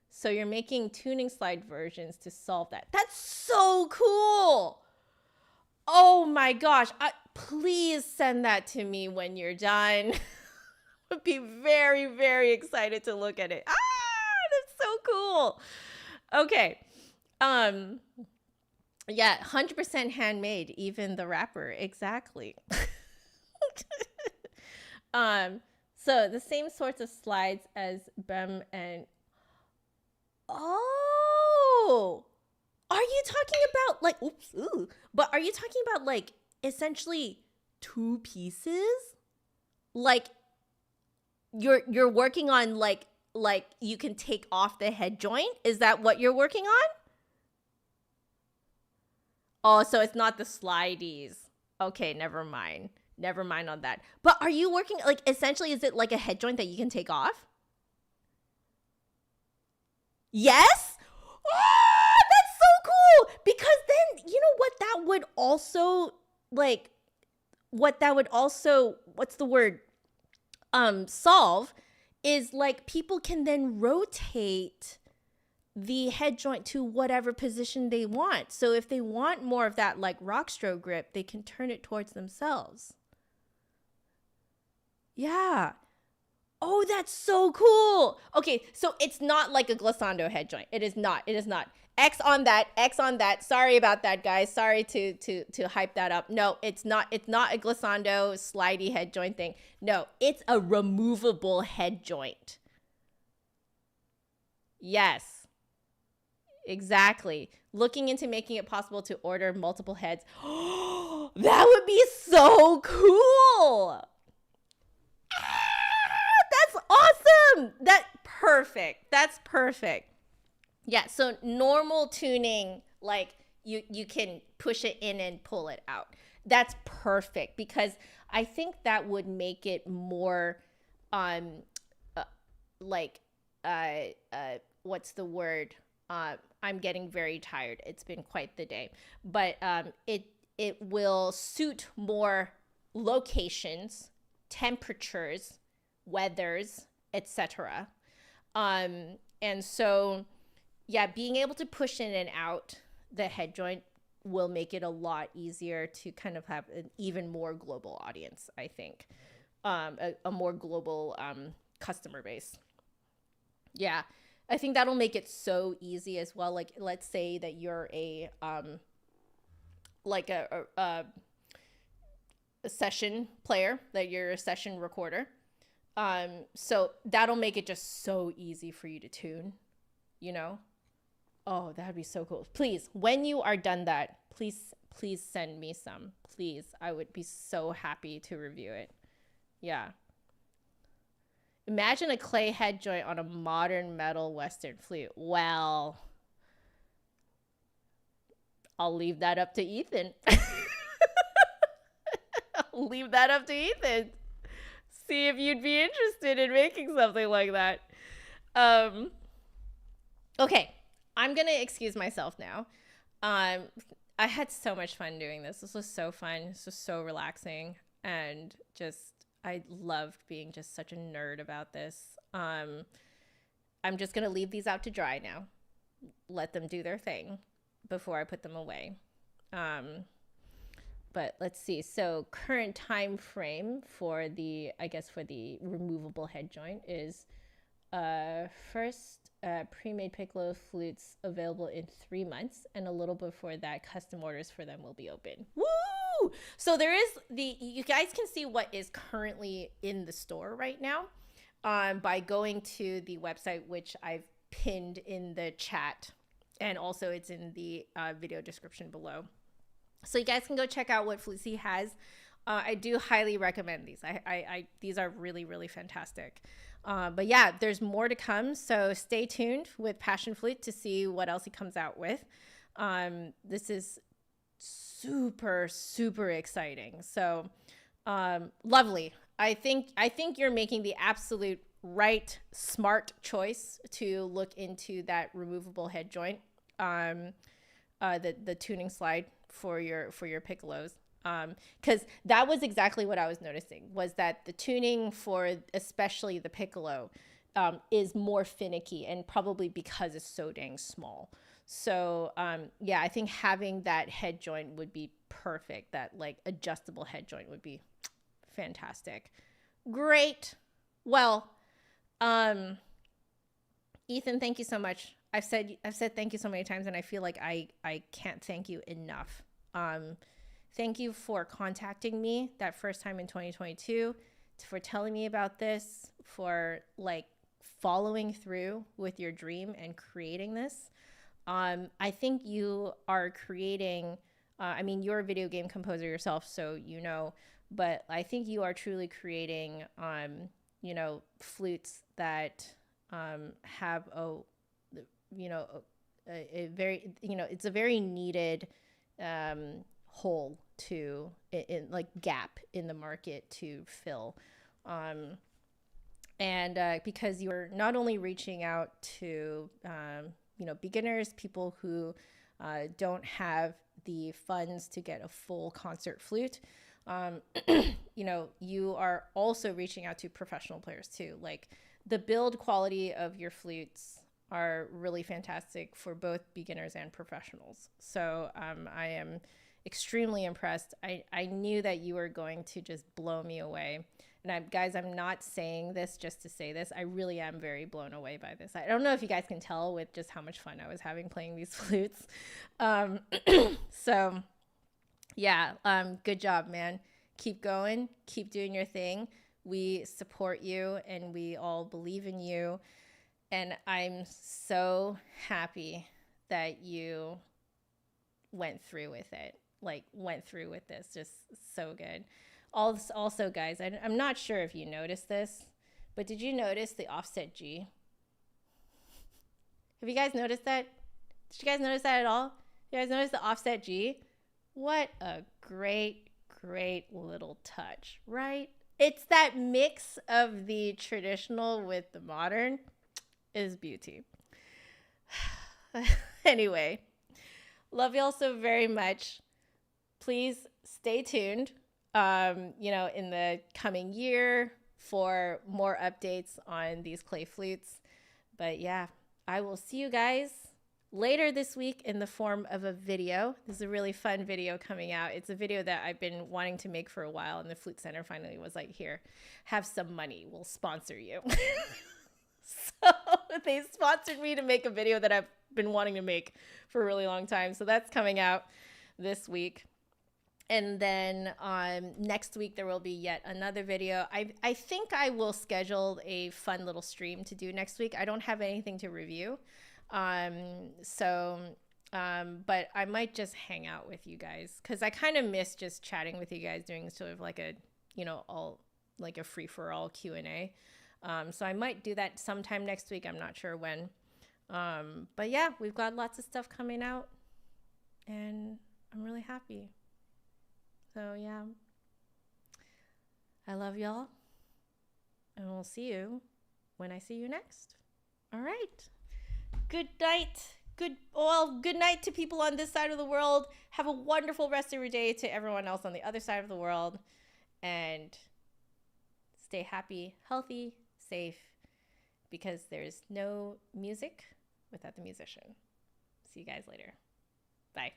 So you're making tuning slide versions to solve that. That's so cool. Oh my gosh. Please send that to me when you're done. I'd be very, very excited to look at it. That's so cool. Okay. Yeah, 100% handmade, even the wrapper. Exactly. So the same sorts of slides as Bem and... Oh! Are you talking about but are you talking about essentially two pieces? You're working on like you can take off the head joint. Is that what you're working on? Oh, so it's not the slideys. Okay, never mind. Never mind on that. But are you working, like, essentially, is it like a head joint that you can take off? Yes? Oh, that's so cool. Because then, you know what that would also, like, what's the word? Solve is, like, people can then rotate the head joint to whatever position they want. So if they want more of that, like, rockstro grip, they can turn it towards themselves. Yeah. Oh, that's so cool. Okay, so it's not like a glissando head joint. It is not. It is not. X on that. X on that. Sorry about that, guys. Sorry to hype that up. No, it's not. It's not a glissando slidey head joint thing. No, it's a removable head joint. Yes, exactly. Looking into making it possible to order multiple heads. That would be so cool. That's awesome. That's perfect. Yeah, so normal tuning, like you can push it in and pull it out. That's perfect because I think that would make it more like what's the word? I'm getting very tired. It's been quite the day. But it will suit more locations, temperatures, weathers, etc. And so, yeah, being able to push in and out the head joint will make it a lot easier to kind of have an even more global audience, I think. A more global customer base. Yeah, I think that'll make it so easy as well. Like, let's say that you're a session player, that you're a session recorder. So that'll make it just so easy for you to tune, you know? Oh, that'd be so cool. Please, when you are done that, please send me some. Please, I would be so happy to review it. Yeah. Imagine a clay head joint on a modern metal Western flute. Well, I'll leave that up to Ethan. I'll leave that up to Ethan. See if you'd be interested in making something like that. Okay, I'm going to excuse myself now. I had so much fun doing this. This was so fun. This was so relaxing. And just, I loved being just such a nerd about this. I'm just going to leave these out to dry now. Let them do their thing before I put them away. But let's see. So current time frame for the removable head joint is first pre-made piccolo flutes available in 3 months, and a little before that, custom orders for them will be open. Woo! So there is you guys can see what is currently in the store right now by going to the website, which I've pinned in the chat, and also it's in the video description below. So you guys can go check out what Flutesy has. I do highly recommend these. These are really, really fantastic. But yeah, there's more to come. So stay tuned with Passion Flute to see what else he comes out with. This is super, super exciting. So lovely. I think you're making the absolute right, smart choice to look into that removable head joint. The tuning slide for your piccolos, because that was exactly what I was noticing, was that the tuning for especially the piccolo is more finicky, and probably because it's so dang small. So yeah, I think having that head joint would be perfect. That like adjustable head joint would be fantastic. Great. Well, Ethan, thank you so much. I've said thank you so many times, and I feel like I can't thank you enough. Thank you for contacting me that first time in 2022, for telling me about this, for like following through with your dream and creating this. I think you are creating, you're a video game composer yourself, so you know, but I think you are truly creating you know, flutes that have you know, a very, you know, it's a very needed hole to, in like gap in the market to fill. And because you're not only reaching out to, you know, beginners, people who don't have the funds to get a full concert flute, you know, you are also reaching out to professional players too. Like the build quality of your flutes are really fantastic for both beginners and professionals. So I am extremely impressed. I knew that you were going to just blow me away. And guys, I'm not saying this just to say this. I really am very blown away by this. I don't know if you guys can tell with just how much fun I was having playing these flutes. So yeah, good job, man. Keep going. Keep doing your thing. We support you and we all believe in you. And I'm so happy that you went through with it. Like went through with this. Just so good. Also, guys, I'm not sure if you noticed this, but did you notice the offset G? Have you guys noticed that? Did you guys notice that at all? You guys notice the offset G? What a great, great little touch, right? It's that mix of the traditional with the modern is beauty. Anyway, love y'all so very much. Please stay tuned, you know, in the coming year for more updates on these clay flutes. But yeah, I will see you guys later this week in the form of a video. This is a really fun video coming out. It's a video that I've been wanting to make for a while, and the Flute Center finally was like, here, have some money. We'll sponsor you. So they sponsored me to make a video that I've been wanting to make for a really long time. So that's coming out this week. And then next week, there will be yet another video. I think I will schedule a fun little stream to do next week. I don't have anything to review. But I might just hang out with you guys because I kind of miss just chatting with you guys, doing sort of like a, you know, all like a free-for-all Q&A. So I might do that sometime next week. I'm not sure when. But yeah, we've got lots of stuff coming out and I'm really happy. So yeah, I love y'all and we'll see you when I see you next. All right. Good night. Good night to people on this side of the world. Have a wonderful rest of your day to everyone else on the other side of the world. And stay happy, healthy, safe, because there's no music without the musician. See you guys later. Bye.